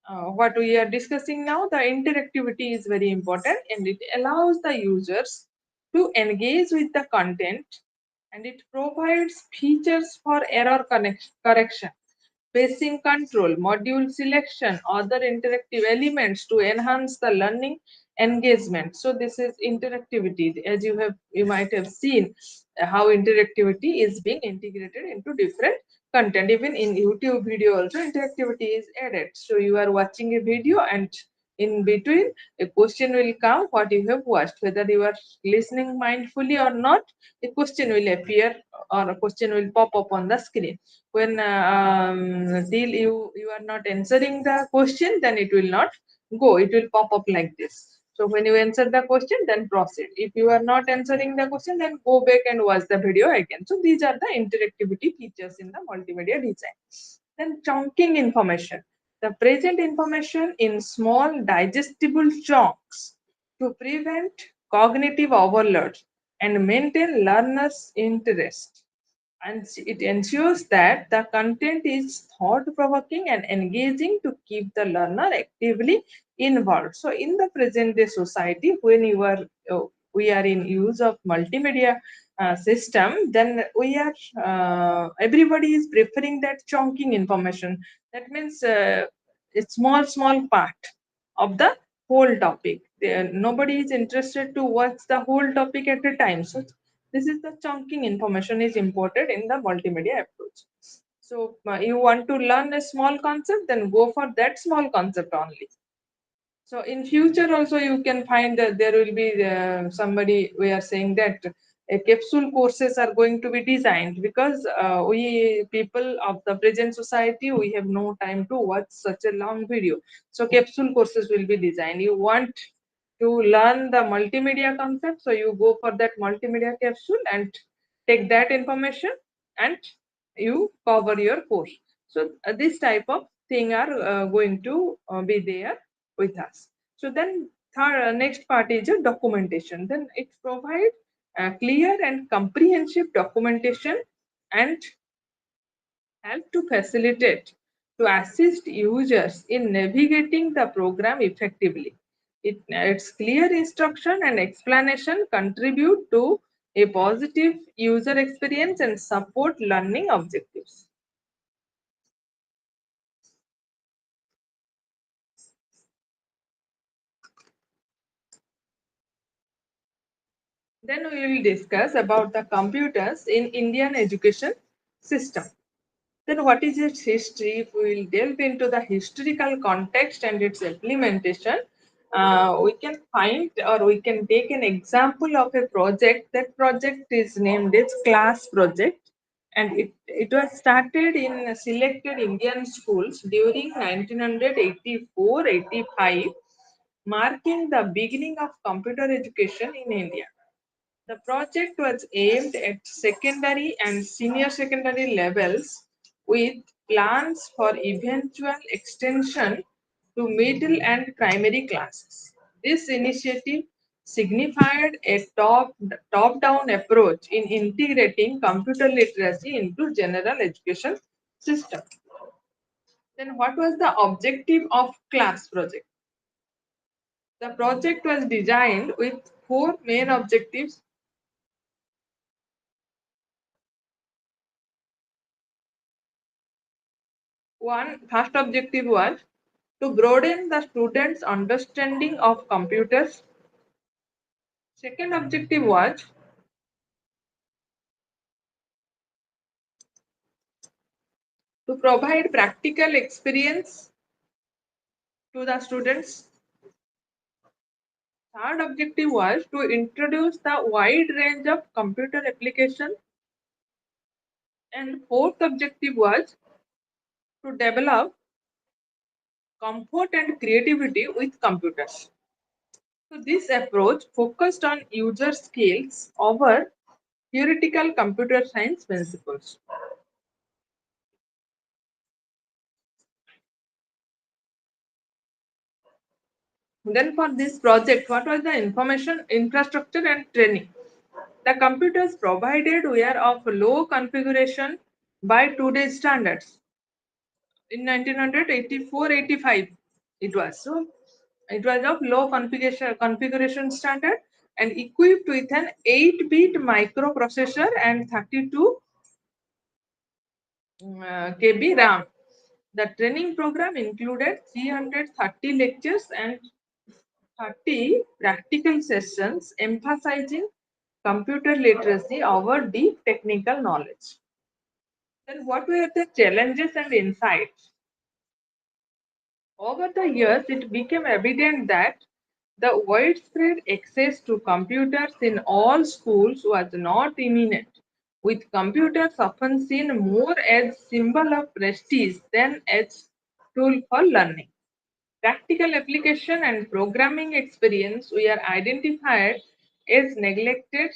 B: What we are discussing now, the interactivity is very important, and it allows the users to engage with the content, and it provides features for error correction, pacing control, module selection, other interactive elements to enhance the learning engagement. So this is interactivity. As you might have seen how interactivity is being integrated into different content. Even in YouTube video also interactivity is added. So you are watching a video, and in between a question will come what you have watched. Whether you are listening mindfully or not, a question will appear or a question will pop up on the screen. When till you are not answering the question, then it will not go, it will pop up like this. So when you answer the question, then proceed. If you are not answering the question, then go back and watch the video again. So these are the interactivity features in the multimedia design. Then chunking information, the present information in small digestible chunks to prevent cognitive overload and maintain learners interest, and it ensures that the content is thought provoking and engaging to keep the learner actively involved. So in the present day society, when we are in use of multimedia system, then we are everybody is preferring that chunking information. That means a small part of the whole topic. Nobody is interested to watch the whole topic at a time. So this is the chunking information is imported in the multimedia approach. So you want to learn a small concept, then go for that small concept only. So in future also you can find that there will be somebody, we are saying that capsule courses are going to be designed, because we people of the present society, we have no time to watch such a long video. So capsule courses will be designed. You want to learn the multimedia concept, so you go for that multimedia capsule and take that information, and you cover your course. So this type of thing are going to be there with us. So then next part is a documentation. Then it provides clear and comprehensive documentation and help to facilitate to assist users in navigating the program effectively. Its clear instruction and explanation contribute to a positive user experience, and support learning objectives. Then we will discuss about the computers in Indian education system. Then what is its history? If we will delve into the historical context and its implementation, we can find or we can take an example of a project. That project is named as Class project, and it was started in selected Indian schools during 1984-85, marking the beginning of computer education in India. The project was aimed at secondary and senior secondary levels with plans for eventual extension to middle and primary classes. This initiative signified a top-down approach in integrating computer literacy into general education system. Then what was the objective of class project? The project was designed with four main objectives. First objective was to broaden the students' understanding of computers. Second objective was to provide practical experience to the students. Third objective was to introduce the wide range of computer application. And fourth objective was to develop comfort and creativity with computers. So this approach focused on user skills over theoretical computer science principles. Then for this project, what was the information infrastructure and training? The computers provided were of low configuration by today's standards. In 1984-85, it was. So it was of low configuration standard and equipped with an 8-bit microprocessor and 32 KB RAM. The training program included 330 lectures and 30 practical sessions emphasizing computer literacy over deep technical knowledge. Then what were the challenges and insights? Over the years, it became evident that the widespread access to computers in all schools was not imminent, with computers often seen more as symbol of prestige than as tool for learning. Practical application and programming experience were identified as neglected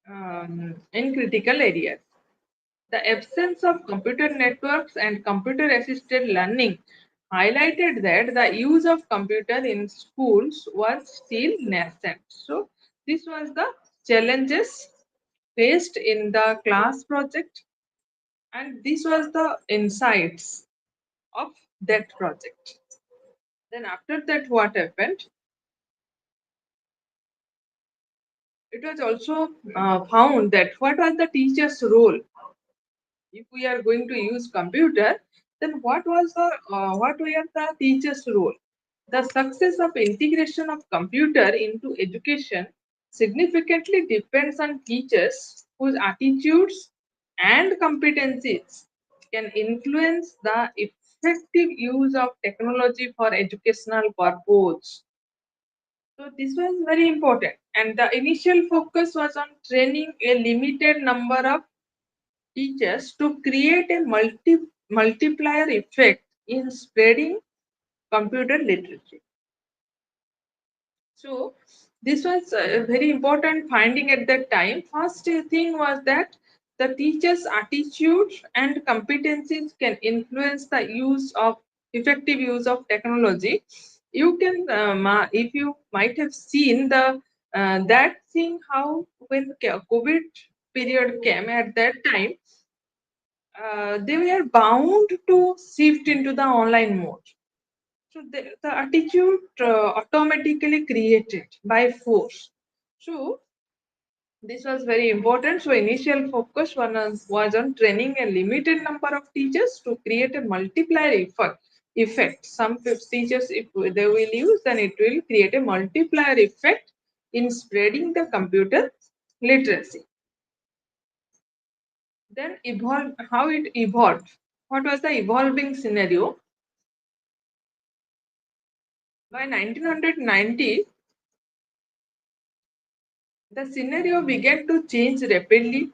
B: in critical areas. The absence of computer networks and computer assisted learning highlighted that the use of computer in schools was still nascent. So, this was the challenges faced in the class project, and this was the insights of that project. Then, after that, what happened? It was also found that what was the teacher's role if we are going to use computer, then what were the teachers role? The success of integration of computer into education significantly depends on teachers whose attitudes and competencies can influence the effective use of technology for educational purpose. So this was very important, and the initial focus was on training a limited number of teachers to create a multiplier effect in spreading computer literacy. So this was a very important finding at that time. First thing was that the teacher's attitude and competencies can influence the use of effective use of technology. You can, if you might have seen the that thing how when COVID period came at that time, they were bound to shift into the online mode. So the attitude automatically created by force. So This was very important. So initial focus was on training a limited number of teachers to create a multiplier effect. Some teachers, if they will use, then it will create a multiplier effect in spreading the computer literacy. Then how it evolved. What was the evolving scenario? By 1990, the scenario began to change rapidly.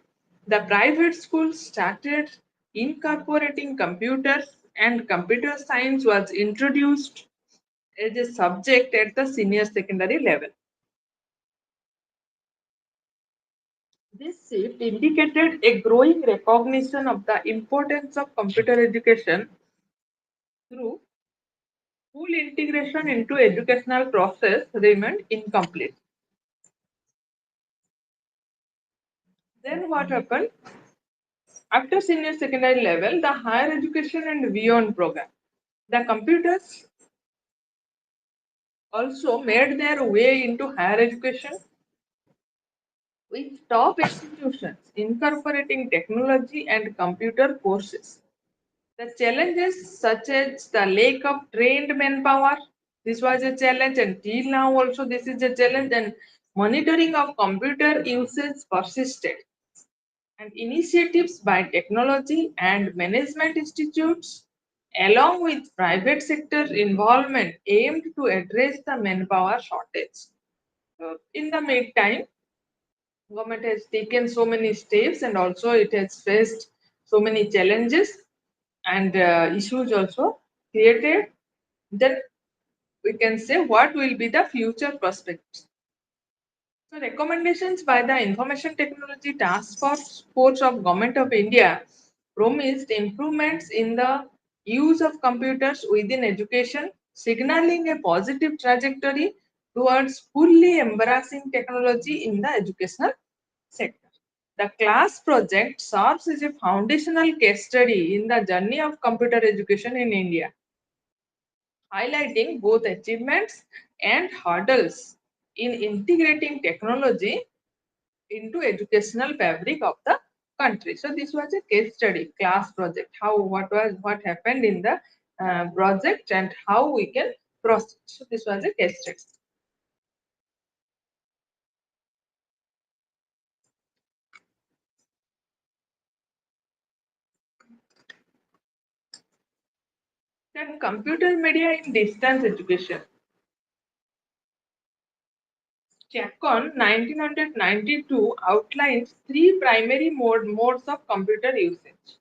B: The private schools started incorporating computers, and computer science was introduced as a subject at the senior secondary level. This shift indicated a growing recognition of the importance of computer education through full integration into educational process remained incomplete. Then what happened? After senior secondary level, the higher education and beyond program. The computers also made their way into higher education with top institutions incorporating technology and computer courses. The challenges such as the lack of trained manpower, this was a challenge, and till now also this is a challenge, and monitoring of computer usage persisted. And initiatives by technology and management institutes, along with private sector involvement, aimed to address the manpower shortage. In the meantime, government has taken so many steps, and also it has faced so many challenges and issues also created, that we can say what will be the future prospects. So recommendations by the Information Technology Task Force of Government of India promised improvements in the use of computers within education, signaling a positive trajectory towards fully embracing technology in the educational sector. The class project serves as a foundational case study in the journey of computer education in India, highlighting both achievements and hurdles in integrating technology into educational fabric of the country. So this was a case study, class project. What happened in the project and how we can proceed. So this was a case study. Then computer media in distance education. Chacon 1992 outlines three primary modes of computer usage.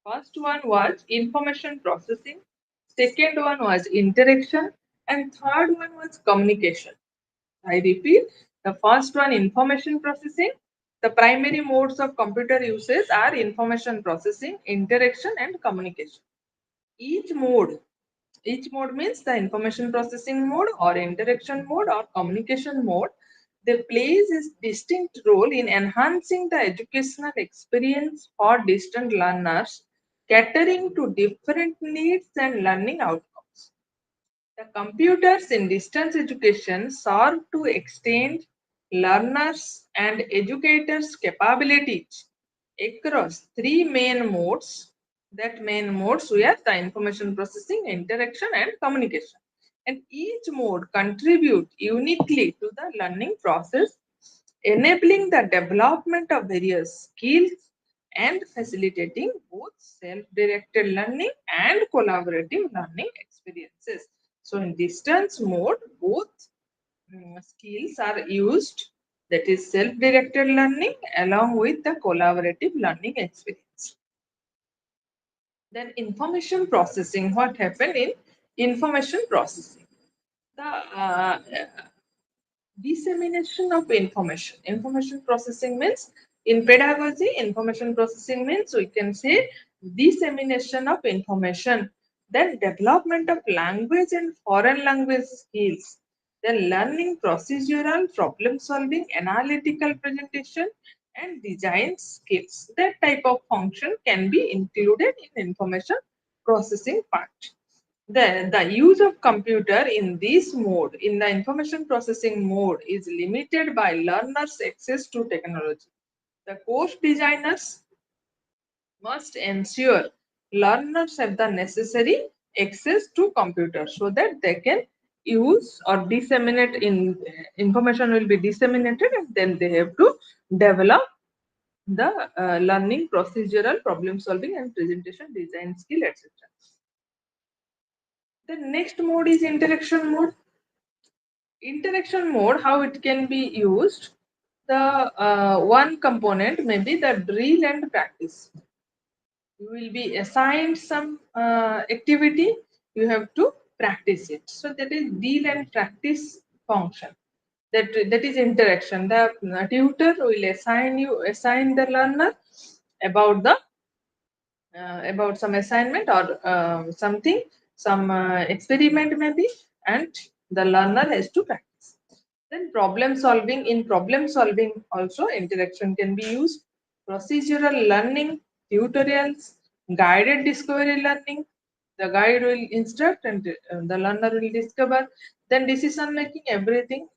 B: First one was information processing, second one was interaction, and third one was communication. I repeat, the first one information processing. The primary modes of computer usage are information processing, interaction, and communication. Each mode, each mode means the information processing mode or interaction mode or communication mode. They plays a distinct role in enhancing the educational experience for distant learners, catering to different needs and learning outcomes. The computers in distance education serve to extend learners' and educators' capabilities across three main modes. That main modes were the information processing, interaction, and communication. And each mode contribute uniquely to the learning process, enabling the development of various skills and facilitating both self-directed learning and collaborative learning experiences. So in distance mode, both skills are used, that is self-directed learning along with the collaborative learning experience. Then information processing, what happened in information processing? The dissemination of information. Information processing means, in pedagogy, information processing means we can say dissemination of information, then development of language and foreign language skills, then learning procedural problem solving, analytical presentation, and design skills. That type of function can be included in information processing part. The use of computer in this mode, in the information processing mode, is limited by learners' access to technology. The course designers must ensure learners have the necessary access to computers so that they can use or disseminate information will be disseminated, and then they have to develop the learning procedural problem solving and presentation design skill, etc. The next mode is interaction mode. Interaction mode, how it can be used, the one component may be the drill and practice. You will be assigned some activity, you have to practice it. So that is deal and practice function. That is interaction. The tutor will assign the learner about the about some assignment or something, some experiment maybe, and the learner has to practice. Then problem solving. In problem solving also interaction can be used. Procedural learning, tutorials, guided discovery learning. The guide will instruct and the learner will discover. Then decision making, everything.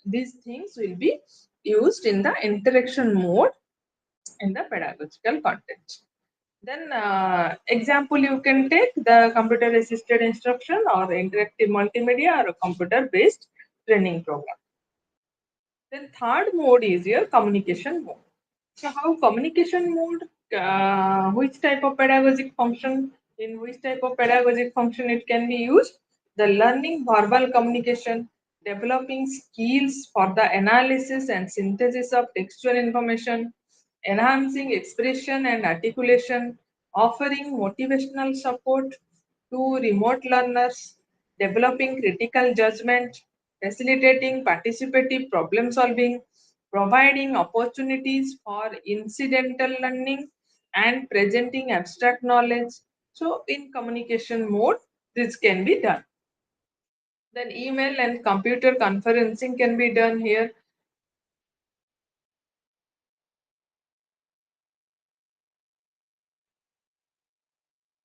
B: These things will be used in the interaction mode in the pedagogical content. Then example you can take the computer assisted instruction or interactive multimedia or a computer based training program. Then third mode is your communication mode. So how communication mode, which type of pedagogic function, in which type of pedagogic function it can be used? The learning verbal communication, developing skills for the analysis and synthesis of textual information, enhancing expression and articulation, offering motivational support to remote learners, developing critical judgment, facilitating participative problem solving, providing opportunities for incidental learning, and presenting abstract knowledge. So, in communication mode, this can be done. Then, email and computer conferencing can be done here.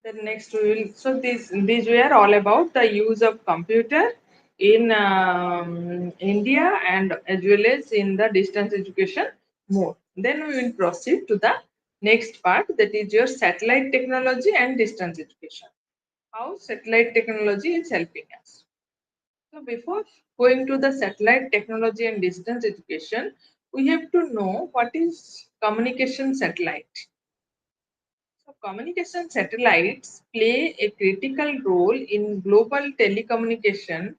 B: Then next we will, so these were all about the use of computer in India and as well as in the distance education mode. Then we will proceed to the next part, that is your satellite technology and distance education. How satellite technology is helping us. So before going to the satellite technology and distance education, we have to know what is communication satellite. So communication satellites play a critical role in global telecommunication,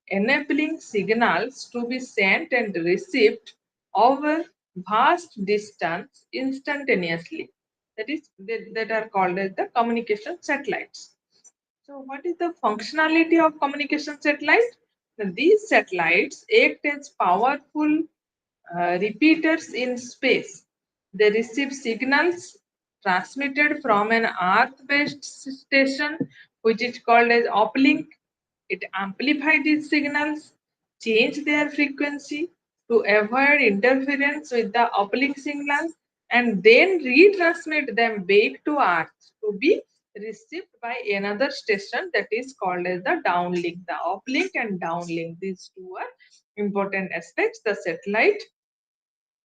B: enabling signals to be sent and received over vast distance instantaneously. That are called as the communication satellites. So what is the functionality of communication satellite? These satellites act as powerful repeaters in space. They receive signals transmitted from an Earth-based station, which is called as uplink. It amplifies these signals, change their frequency to avoid interference with the uplink signals, and then retransmit them back to Earth to be received by another station, that is called as the downlink. The uplink and downlink, these two are important aspects. The satellite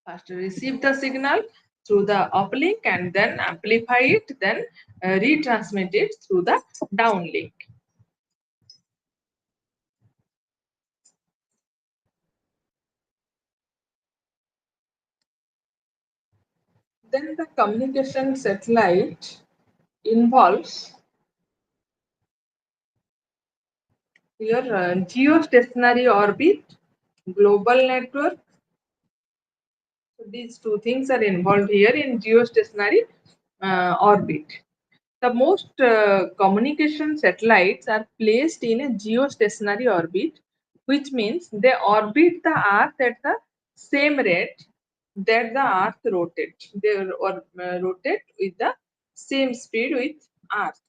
B: first receive the signal through the uplink and then amplify it, then retransmit it through the downlink. Then the communication satellite involves your geostationary orbit, global network. So these two things are involved here in geostationary orbit. The most communication satellites are placed in a geostationary orbit, which means they orbit the Earth at the same rate that the Earth rotates. They rotate with the same speed with Earth.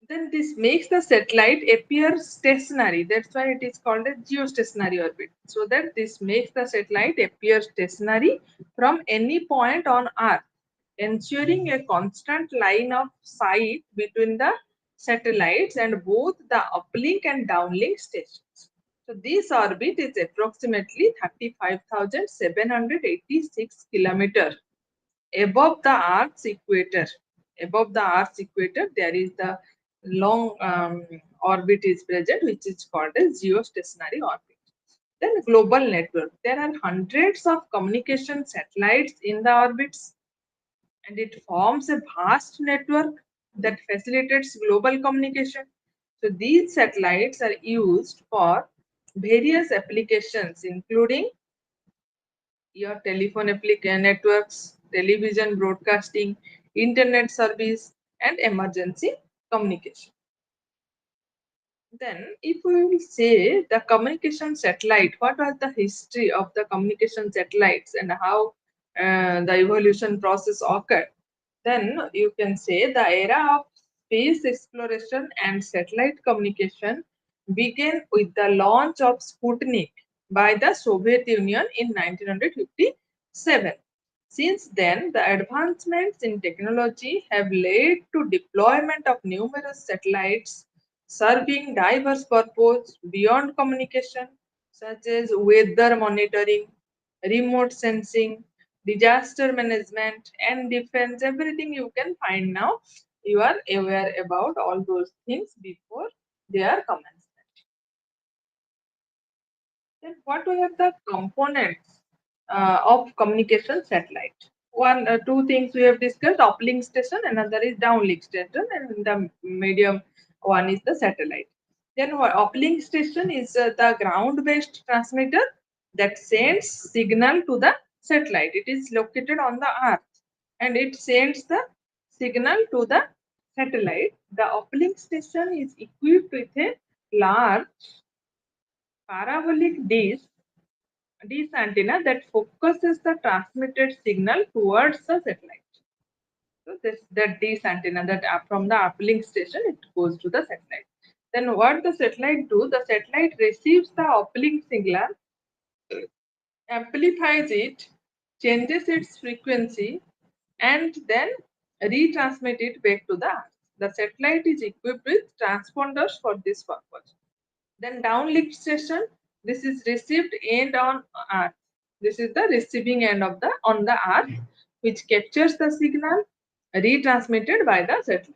B: Then this makes the satellite appear stationary. That's why it is called a geostationary orbit. So that this makes the satellite appear stationary from any point on Earth. ensuring a constant line of sight between the satellites and both the uplink and downlink stations. So this orbit is approximately 35,786 kilometers above the Earth's equator. Above the Earth's equator, there is the long orbit is present, which is called as geostationary orbit. Then global network. There are hundreds of communication satellites in the orbits, and it forms a vast network that facilitates global communication. So these satellites are used for various applications, including your telephone networks, television broadcasting, internet service, and emergency communication. Then, if we will say the communication satellite, what was the history of the communication satellites and how the evolution process occurred? Then you can say the era of space exploration and satellite communication began with the launch of Sputnik by the Soviet Union in 1957. Since then, the advancements in technology have led to deployment of numerous satellites serving diverse purposes beyond communication, such as weather monitoring, remote sensing, disaster management, and defense. Everything you can find now. You are aware about all those things before their commencement. Then what are the components of communication satellite? Two things we have discussed: uplink station, another is downlink station, and the medium one is the satellite. Then uplink station is the ground-based transmitter that sends signal to the satellite. It is located on the Earth, and it sends the signal to the satellite. The uplink station is equipped with a large parabolic dish antenna that focuses the transmitted signal towards the satellite. So that dish antenna that from the uplink station it goes to the satellite. Then what the satellite do? The satellite receives the uplink signal, amplifies it, changes its frequency, and then retransmit it back to the Earth. The satellite is equipped with transponders for this purpose. Then downlink station, this is received end on Earth. This is the receiving end of the on the Earth, which captures the signal retransmitted by the satellite.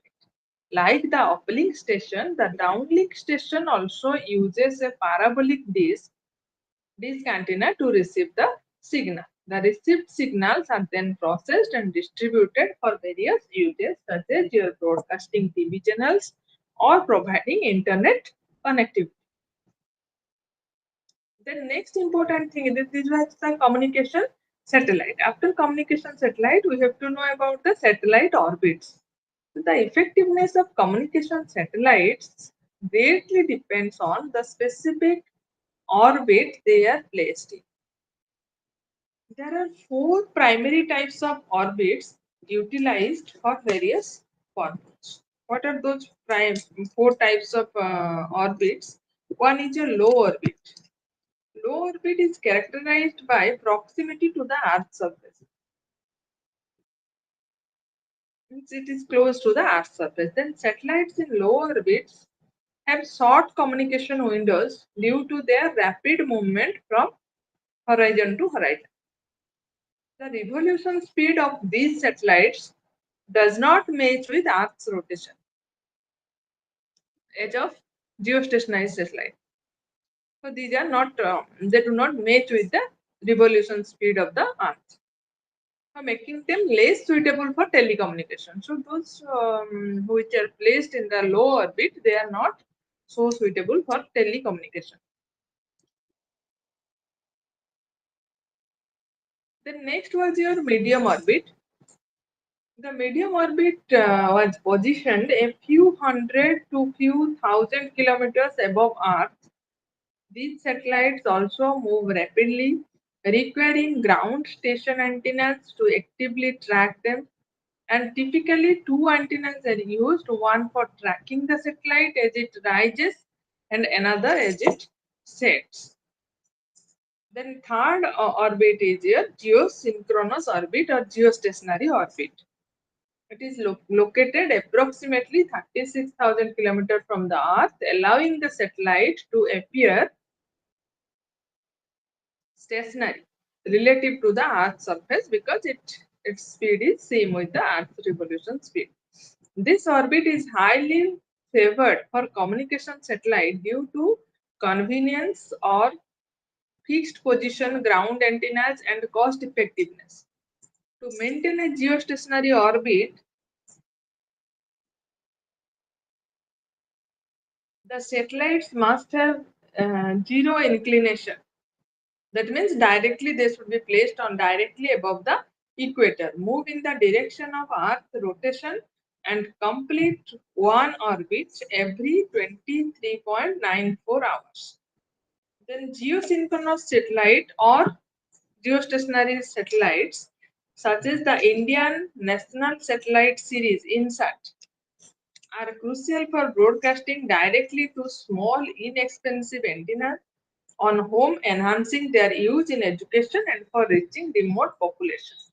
B: Like the uplink station, the downlink station also uses a parabolic disk antenna to receive the signal. The received signals are then processed and distributed for various uses, such as your broadcasting TV channels or providing internet connectivity. The next important thing is this was the communication satellite. After communication satellite, we have to know about the satellite orbits. So the effectiveness of communication satellites greatly depends on the specific orbit they are placed in. There are four primary types of orbits utilized for various purposes. What are those four types of orbits? One is a low orbit. Low orbit is characterized by proximity to the Earth's surface. It is close to the Earth's surface. Then satellites in low orbits have short communication windows due to their rapid movement from horizon to horizon. The revolution speed of these satellites does not match with Earth's rotation, edge of geostationary satellite. So these are not, they do not match with the revolution speed of the Earth, making them less suitable for telecommunication. So those which are placed in the low orbit, they are not so suitable for telecommunication. Then next was your medium orbit. The medium orbit was positioned a few hundred to few thousand kilometers above Earth. These satellites also move rapidly, requiring ground station antennas to actively track them. And typically, two antennas are used, one for tracking the satellite as it rises and another as it sets. Then third orbit is your geosynchronous orbit or geostationary orbit. It is located approximately 36,000 kilometers from the Earth, allowing the satellite to appear stationary relative to the Earth's surface because its speed is same with the Earth's revolution speed. This orbit is highly favored for communication satellite due to convenience or fixed position ground antennas and cost effectiveness. To maintain a geostationary orbit, the satellites must have zero inclination. That means directly they should be placed on directly above the equator, move in the direction of Earth rotation and complete one orbit every 23.94 hours. Then geosynchronous satellite or geostationary satellites such as the Indian National Satellite Series INSAT are crucial for broadcasting directly to small inexpensive antennas on home, enhancing their use in education and for reaching remote populations.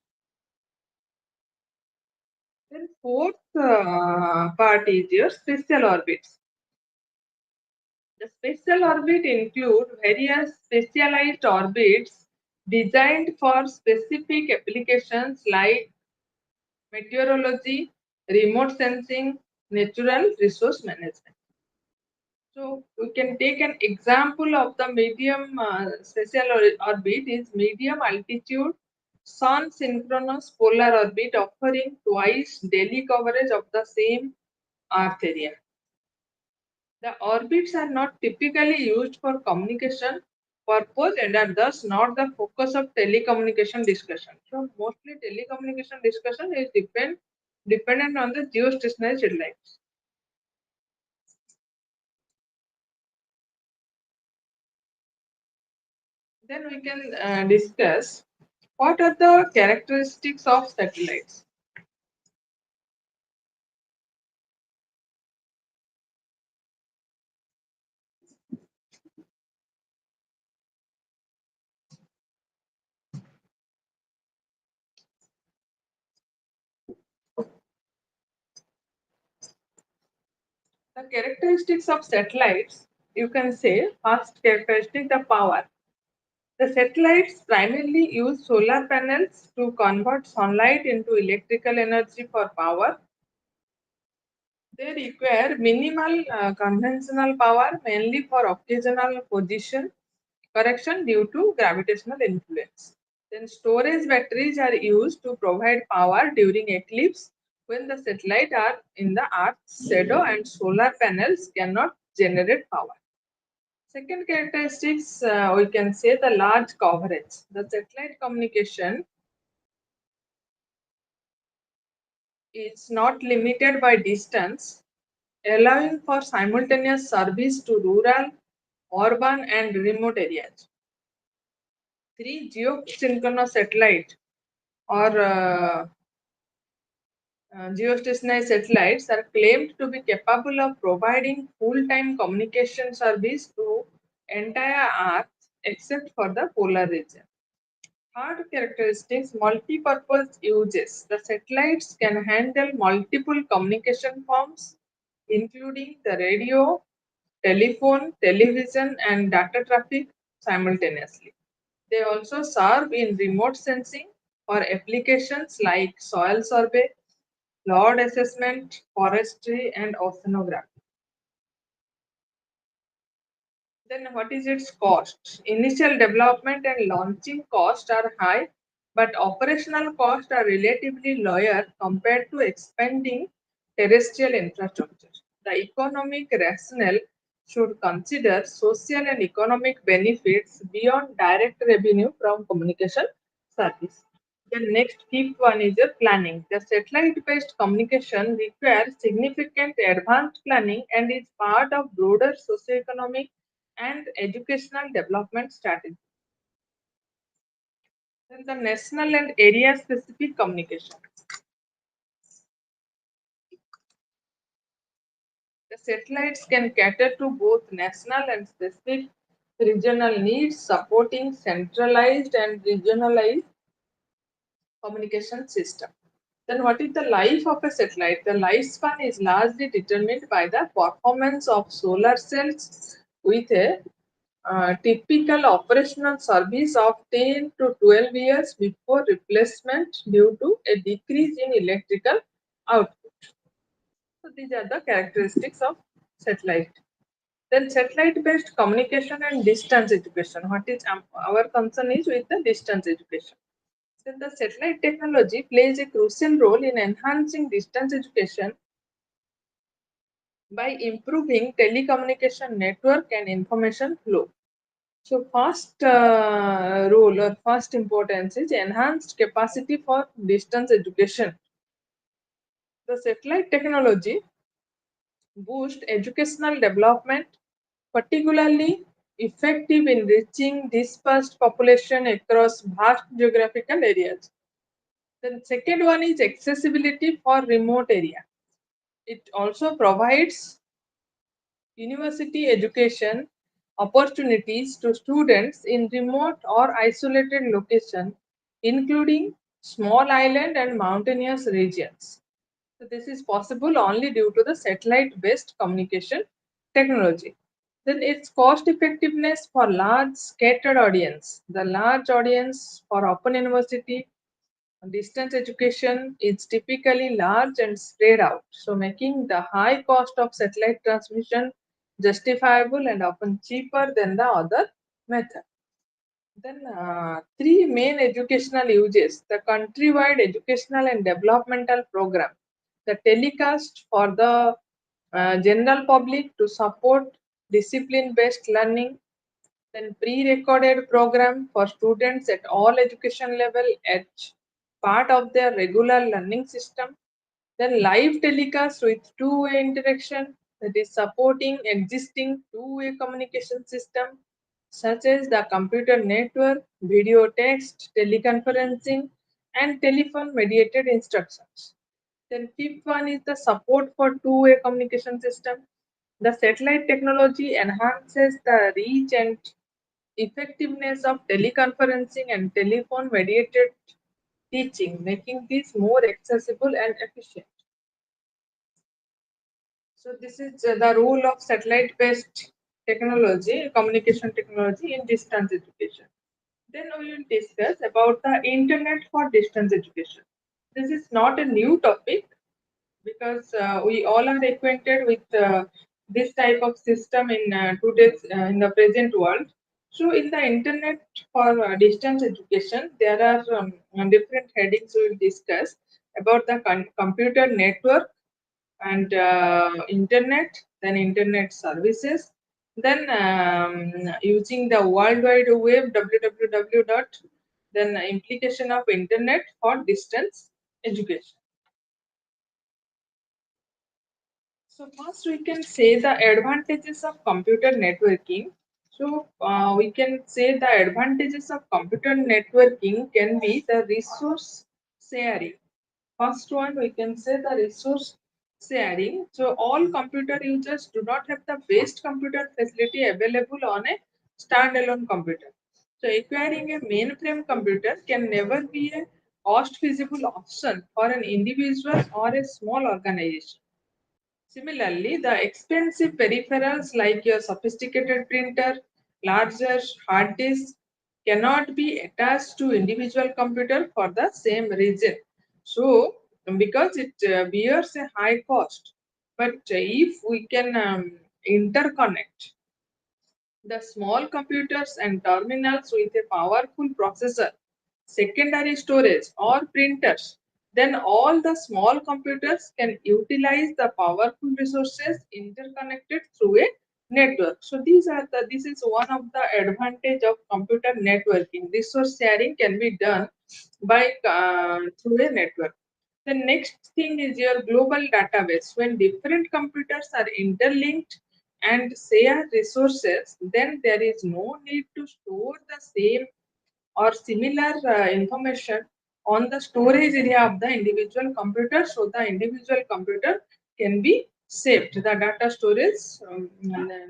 B: Then fourth part is your spatial orbits. The spatial orbit include various specialized orbits designed for specific applications like meteorology, remote sensing, natural resource management. So we can take an example of the medium spatial orbit is medium altitude sun synchronous polar orbit offering twice daily coverage of the same Earth area. The orbits are not typically used for communication purpose and are thus not the focus of telecommunication discussion. So mostly telecommunication discussion is dependent on the geostationary satellites. Then we can discuss what are the characteristics of satellites. The characteristics of satellites, you can say, first characteristic, the power. The satellites primarily use solar panels to convert sunlight into electrical energy for power. They require minimal conventional power, mainly for occasional position correction due to gravitational influence. Then storage batteries are used to provide power during eclipse when the satellites are in the Earth's shadow and solar panels cannot generate power. Second characteristics, we can say the large coverage. The satellite communication is not limited by distance, allowing for simultaneous service to rural, urban, and remote areas. Three geosynchronous satellites or geostationary satellites are claimed to be capable of providing full-time communication service to entire Earth except for the polar region. Third characteristics, multi-purpose uses. The satellites can handle multiple communication forms, including the radio, telephone, television, and data traffic simultaneously. They also serve in remote sensing for applications like soil survey, load assessment, forestry, and oceanography. Then what is its cost? Initial development and launching costs are high, but operational costs are relatively lower compared to expanding terrestrial infrastructure. The economic rationale should consider social and economic benefits beyond direct revenue from communication service. The next fifth one is the planning. The satellite-based communication requires significant advanced planning and is part of broader socioeconomic and educational development strategy. Then the national and area-specific communication. The satellites can cater to both national and specific regional needs, supporting centralized and regionalized communication system. Then what is the life of a satellite? The lifespan is largely determined by the performance of solar cells with a typical operational service of 10 to 12 years before replacement due to a decrease in electrical output. So these are the characteristics of satellite. Then satellite-based communication and distance education. What is our concern is with the distance education. So the satellite technology plays a crucial role in enhancing distance education by improving telecommunication network and information flow. So first role or first importance is enhanced capacity for distance education. The satellite technology boosts educational development, particularly effective in reaching dispersed population across vast geographical areas. Then second one is accessibility for remote area. It also provides university education opportunities to students in remote or isolated locations, including small island and mountainous regions. So this is possible only due to the satellite-based communication technology. Then its cost effectiveness for large scattered audience. The large audience for open university distance education is typically large and spread out, so making the high cost of satellite transmission justifiable and often cheaper than the other method. Then three main educational uses: the countrywide educational and developmental program, the telecast for the general public to support discipline-based learning, then pre-recorded program for students at all education level at part of their regular learning system, then live telecast with two-way interaction, that is supporting existing two-way communication system such as the computer network, video text, teleconferencing, and telephone mediated instructions. Then fifth one is the support for two-way communication system. The satellite technology enhances the reach and effectiveness of teleconferencing and telephone mediated teaching, making this more accessible and efficient. So this is the role of satellite-based technology, communication technology in distance education. Then we will discuss about the internet for distance education. This is not a new topic because we all are acquainted with this type of system in today's in the present world. So in the internet for distance education, there are different headings we will discuss about the computer network and internet, then internet services, then using the World Wide Web www dot, then implication of internet for distance education. So first we can say the advantages of computer networking. So we can say the advantages of computer networking can be the resource sharing. First one we can say the resource sharing. So all computer users do not have the best computer facility available on a standalone computer. So acquiring a mainframe computer can never be a cost feasible option for an individual or a small organization. Similarly, the expensive peripherals like your sophisticated printer, larger hard disk cannot be attached to individual computer for the same reason. So, because it bears a high cost, but if we can interconnect the small computers and terminals with a powerful processor, secondary storage, or printers, then all the small computers can utilize the powerful resources interconnected through a network. So this is one of the advantage of computer networking. Resource sharing can be done by through a network. The next thing is your global database. When different computers are interlinked and share resources, then there is no need to store the same or similar information on the storage area of the individual computer, so the individual computer can be saved. The data storage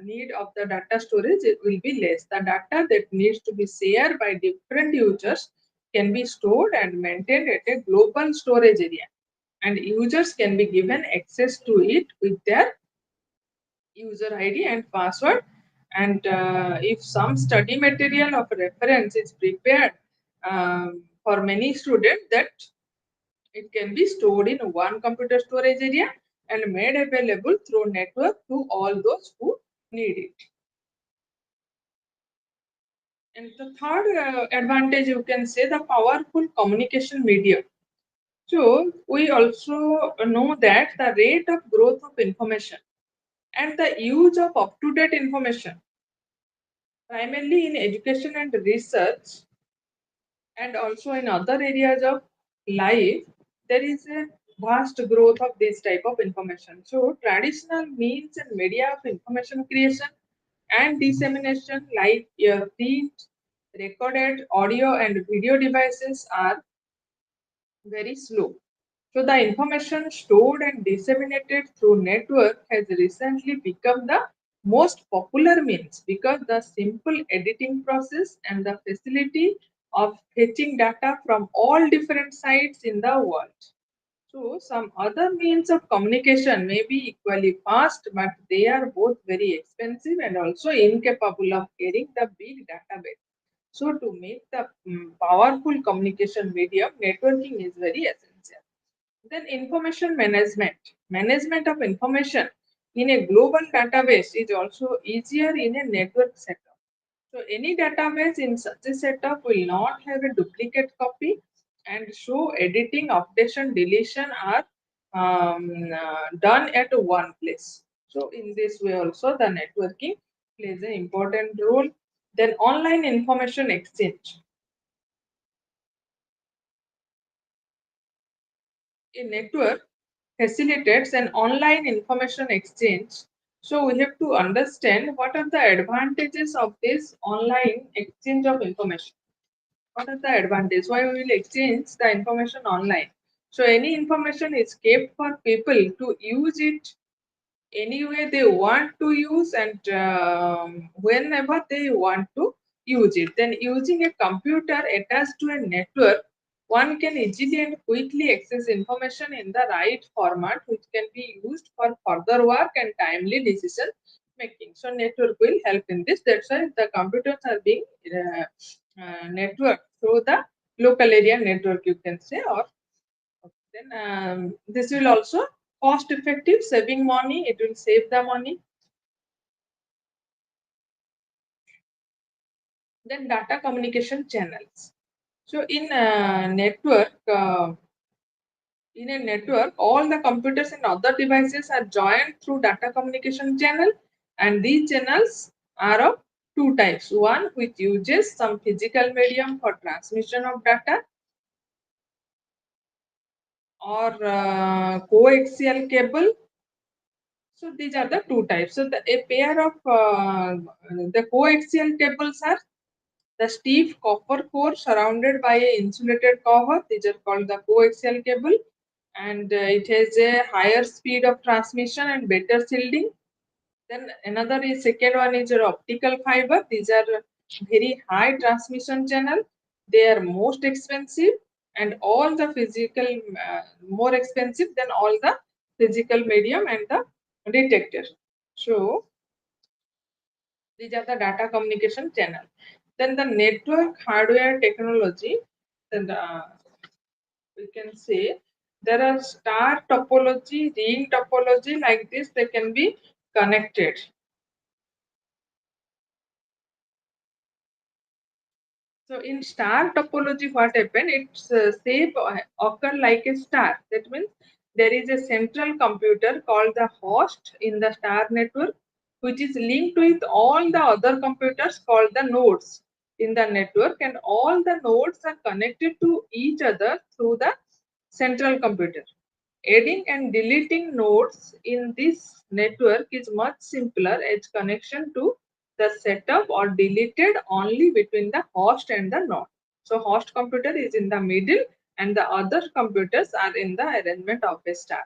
B: need of the data storage, it will be less. The data that needs to be shared by different users can be stored and maintained at a global storage area. and users can be given access to it with their user ID and password. And if some study material of reference is prepared for many students, that it can be stored in one computer storage area and made available through network to all those who need it. And the third advantage, you can say, the powerful communication medium. So we also know that the rate of growth of information and the use of up-to-date information, primarily in education and research, and also in other areas of life, there is a vast growth of this type of information. So traditional means and media of information creation and dissemination, like your print, recorded audio and video devices, are very slow. So the information stored and disseminated through network has recently become the most popular means because the simple editing process and the facility of fetching data from all different sites in the world. So some other means of communication may be equally fast, but they are both very expensive and also incapable of carrying the big database. So to make the powerful communication medium, networking is very essential. Then information management. Management of information in a global database is also easier in a network setup. So any database in such a setup will not have a duplicate copy, and so editing, updation, deletion are done at one place. So in this way also the networking plays an important role. Then online information exchange. A network facilitates an online information exchange. So we have to understand what are the advantages of this online exchange of information. What are the advantages? Why we will exchange the information online? So any information is kept for people to use it any way they want to use and whenever they want to use it. Then using a computer attached to a network, one can easily and quickly access information in the right format, which can be used for further work and timely decision making. So network will help in this. That's why the computers are being networked through the local area network, you can say. Or then this will also cost effective, saving money. It will save the money. Then data communication channels. So in a network, all the computers and other devices are joined through data communication channel, and these channels are of two types. One which uses some physical medium for transmission of data, or coaxial cable. So these are the two types. So a pair of the coaxial cables are the stiff copper core surrounded by a insulated cover. These are called the coaxial cable, and it has a higher speed of transmission and better shielding. Then another is second one is your optical fiber. These are very high transmission channel. They are most expensive, and all the physical more expensive than all the physical medium and the detector. So these are the data communication channel. Then the network hardware technology. Then we can say there are star topology, ring topology, like this. They can be connected. So in star topology, what happened? Its shape occur like a star. That means there is a central computer called the host in the star network, which is linked with all the other computers called the nodes in the network, and all the nodes are connected to each other through the central computer. Adding and deleting nodes in this network is much simpler as connection to the setup or deleted only between the host and the node. So host computer is in the middle and the other computers are in the arrangement of a star.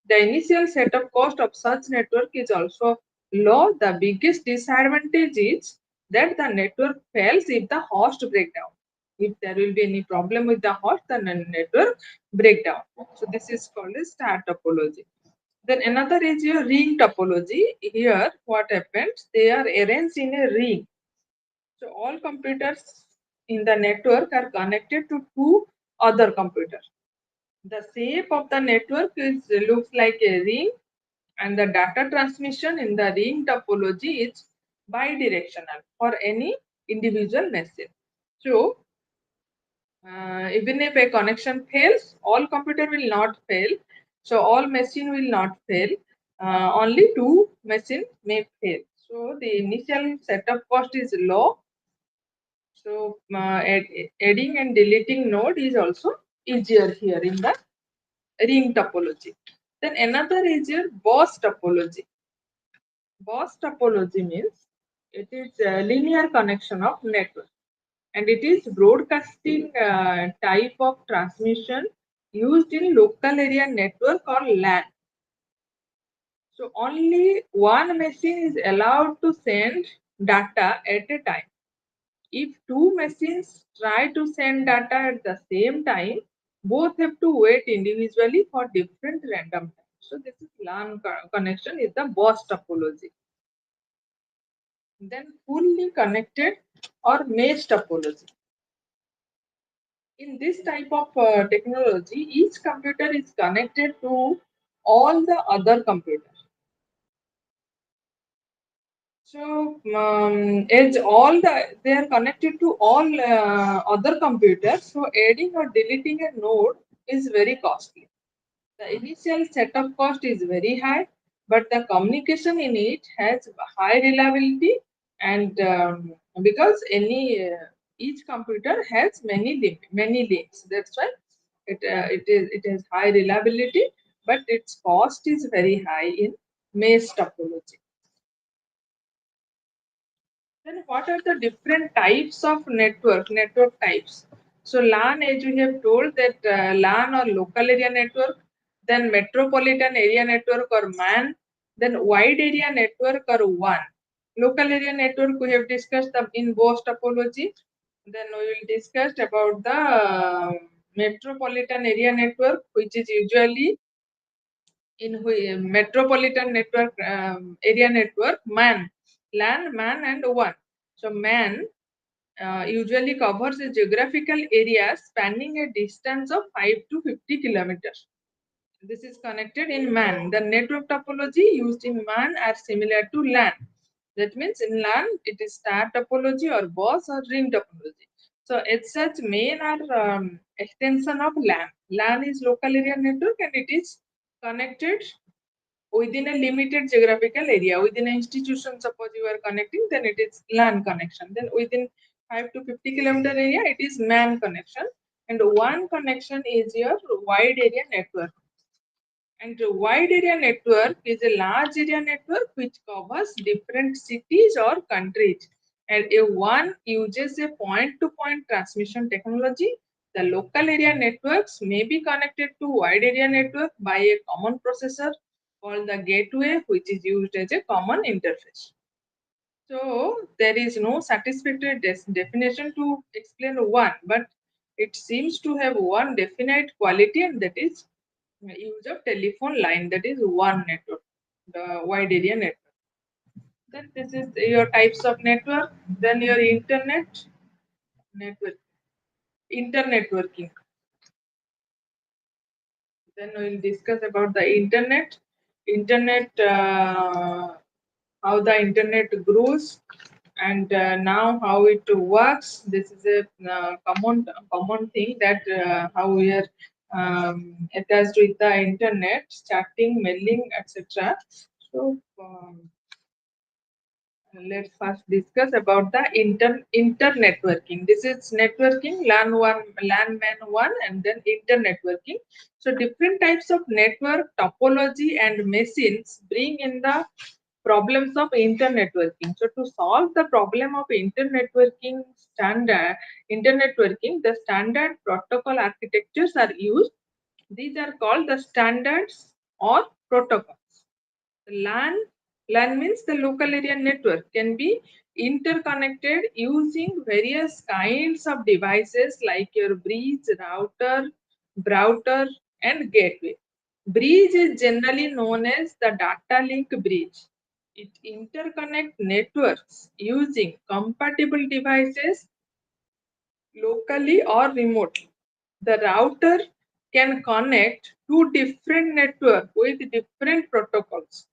B: The initial setup cost of such network is also low. The biggest disadvantage is that the network fails if the host breaks down. If there will be any problem with the host, then network breakdown. So this is called a star topology. Then another is your ring topology. Here what happens, they are arranged in a ring. So all computers in the network are connected to two other computers. The shape of the network looks like a ring, and the data transmission in the ring topology is bidirectional for any individual machine. So even if a connection fails, all computer will not fail. So all machine will not fail. Only two machines may fail. So the initial setup cost is low. So adding and deleting node is also easier here in the ring topology. Then another is your boss topology. Boss topology means it is a linear connection of network, and it is broadcasting type of transmission used in local area network or LAN. So only one machine is allowed to send data at a time. If two machines try to send data at the same time, both have to wait individually for different random times. So this is LAN connection is the boss topology. Then fully connected or mesh topology. In this type of technology, each computer is connected to all the other computers. So as they are connected to all other computers, so adding or deleting a node is very costly. The initial setup cost is very high, but the communication in it has high reliability, and because each computer has many links. That's why it has high reliability, but its cost is very high in mesh topology. Then what are the different types of network types? So LAN, as we have told, that LAN or local area network, then metropolitan area network or MAN, then wide area network or WAN. Local area network we have discussed in BOS topology. Then we will discuss about the metropolitan area network, which is usually in metropolitan network area network, MAN, LAN, MAN and WAN. So MAN usually covers a geographical area spanning a distance of 5 to 50 kilometers. This is connected in MAN. The network topology used in MAN are similar to LAN. That means in LAN it is star topology or BOS or ring topology. So as such, MAN are extension of LAN. LAN is local area network, and it is connected within a limited geographical area. Within an institution, suppose you are connecting, then it is LAN connection. Then within 5 to 50 kilometer area, it is MAN connection. And one connection is your wide area network. And the wide area network is a large area network which covers different cities or countries. And if one uses a point-to-point transmission technology, the local area networks may be connected to wide area network by a common processor called the gateway, which is used as a common interface. So there is no satisfactory definition to explain one, but it seems to have one definite quality, and that is use of telephone line, that is one network, the wide area network. Then this is your types of network. Then your network, internetworking. Then we will discuss about the internet, how the internet grows, and now how it works. This is a common thing that how we are attached with the internet, chatting, mailing, etc. So let's first discuss about the internetworking. This is networking, LAN man one, and then internetworking. So different types of network topology and machines bring in the problems of internetworking. So to solve the problem of internetworking, the standard protocol architectures are used. These are called the standards or protocols. LAN LAN means the local area network can be interconnected using various kinds of devices like your bridge, router, browser, and gateway. Bridge is generally known as the data link bridge. It interconnects networks using compatible devices locally or remotely. The router can connect two different networks with different protocols.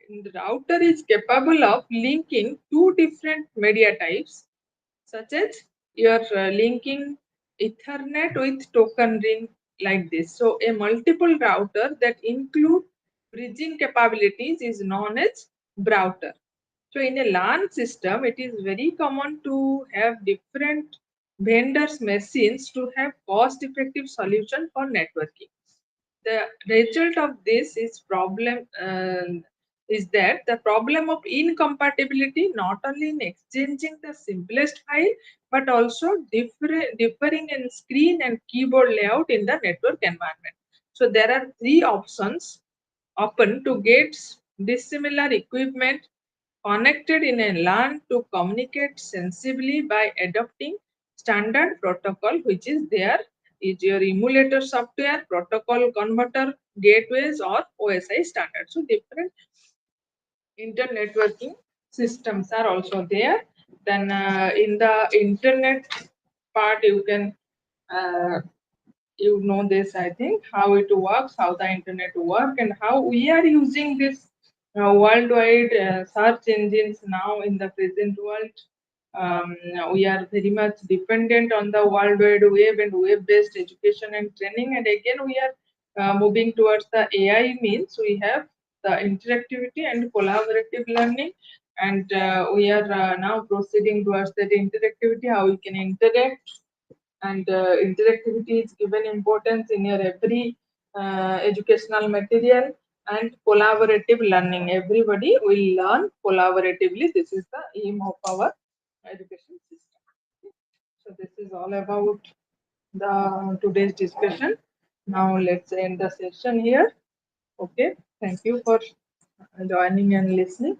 B: And the router is capable of linking two different media types, such as you're linking Ethernet with token ring like this. So a multiple router that include bridging capabilities is known as browser. So in a LAN system, it is very common to have different vendors' machines to have cost-effective solution for networking. The result of this is that the problem of incompatibility not only in exchanging the simplest file but also differing in screen and keyboard layout in the network environment. So there are three options open to get dissimilar equipment connected in a LAN to communicate sensibly by adopting standard protocol, which is there is your emulator software, protocol converter, gateways, or OSI standard. So different internetworking systems are also there. Then in the internet part, you can you know this, I think, how it works, how the internet work, and how we are using this worldwide search engines now in the present world. um, we are very much dependent on the world wide web and web based education and training, and again we are moving towards the AI means we have the interactivity and collaborative learning, and we are now proceeding towards that interactivity, how we can interact, and interactivity is given importance in your every educational material, and collaborative learning, everybody will learn collaboratively. This is the aim of our education system. So this is all about the today's discussion. Now let's end the session here. Okay, thank you for joining and listening.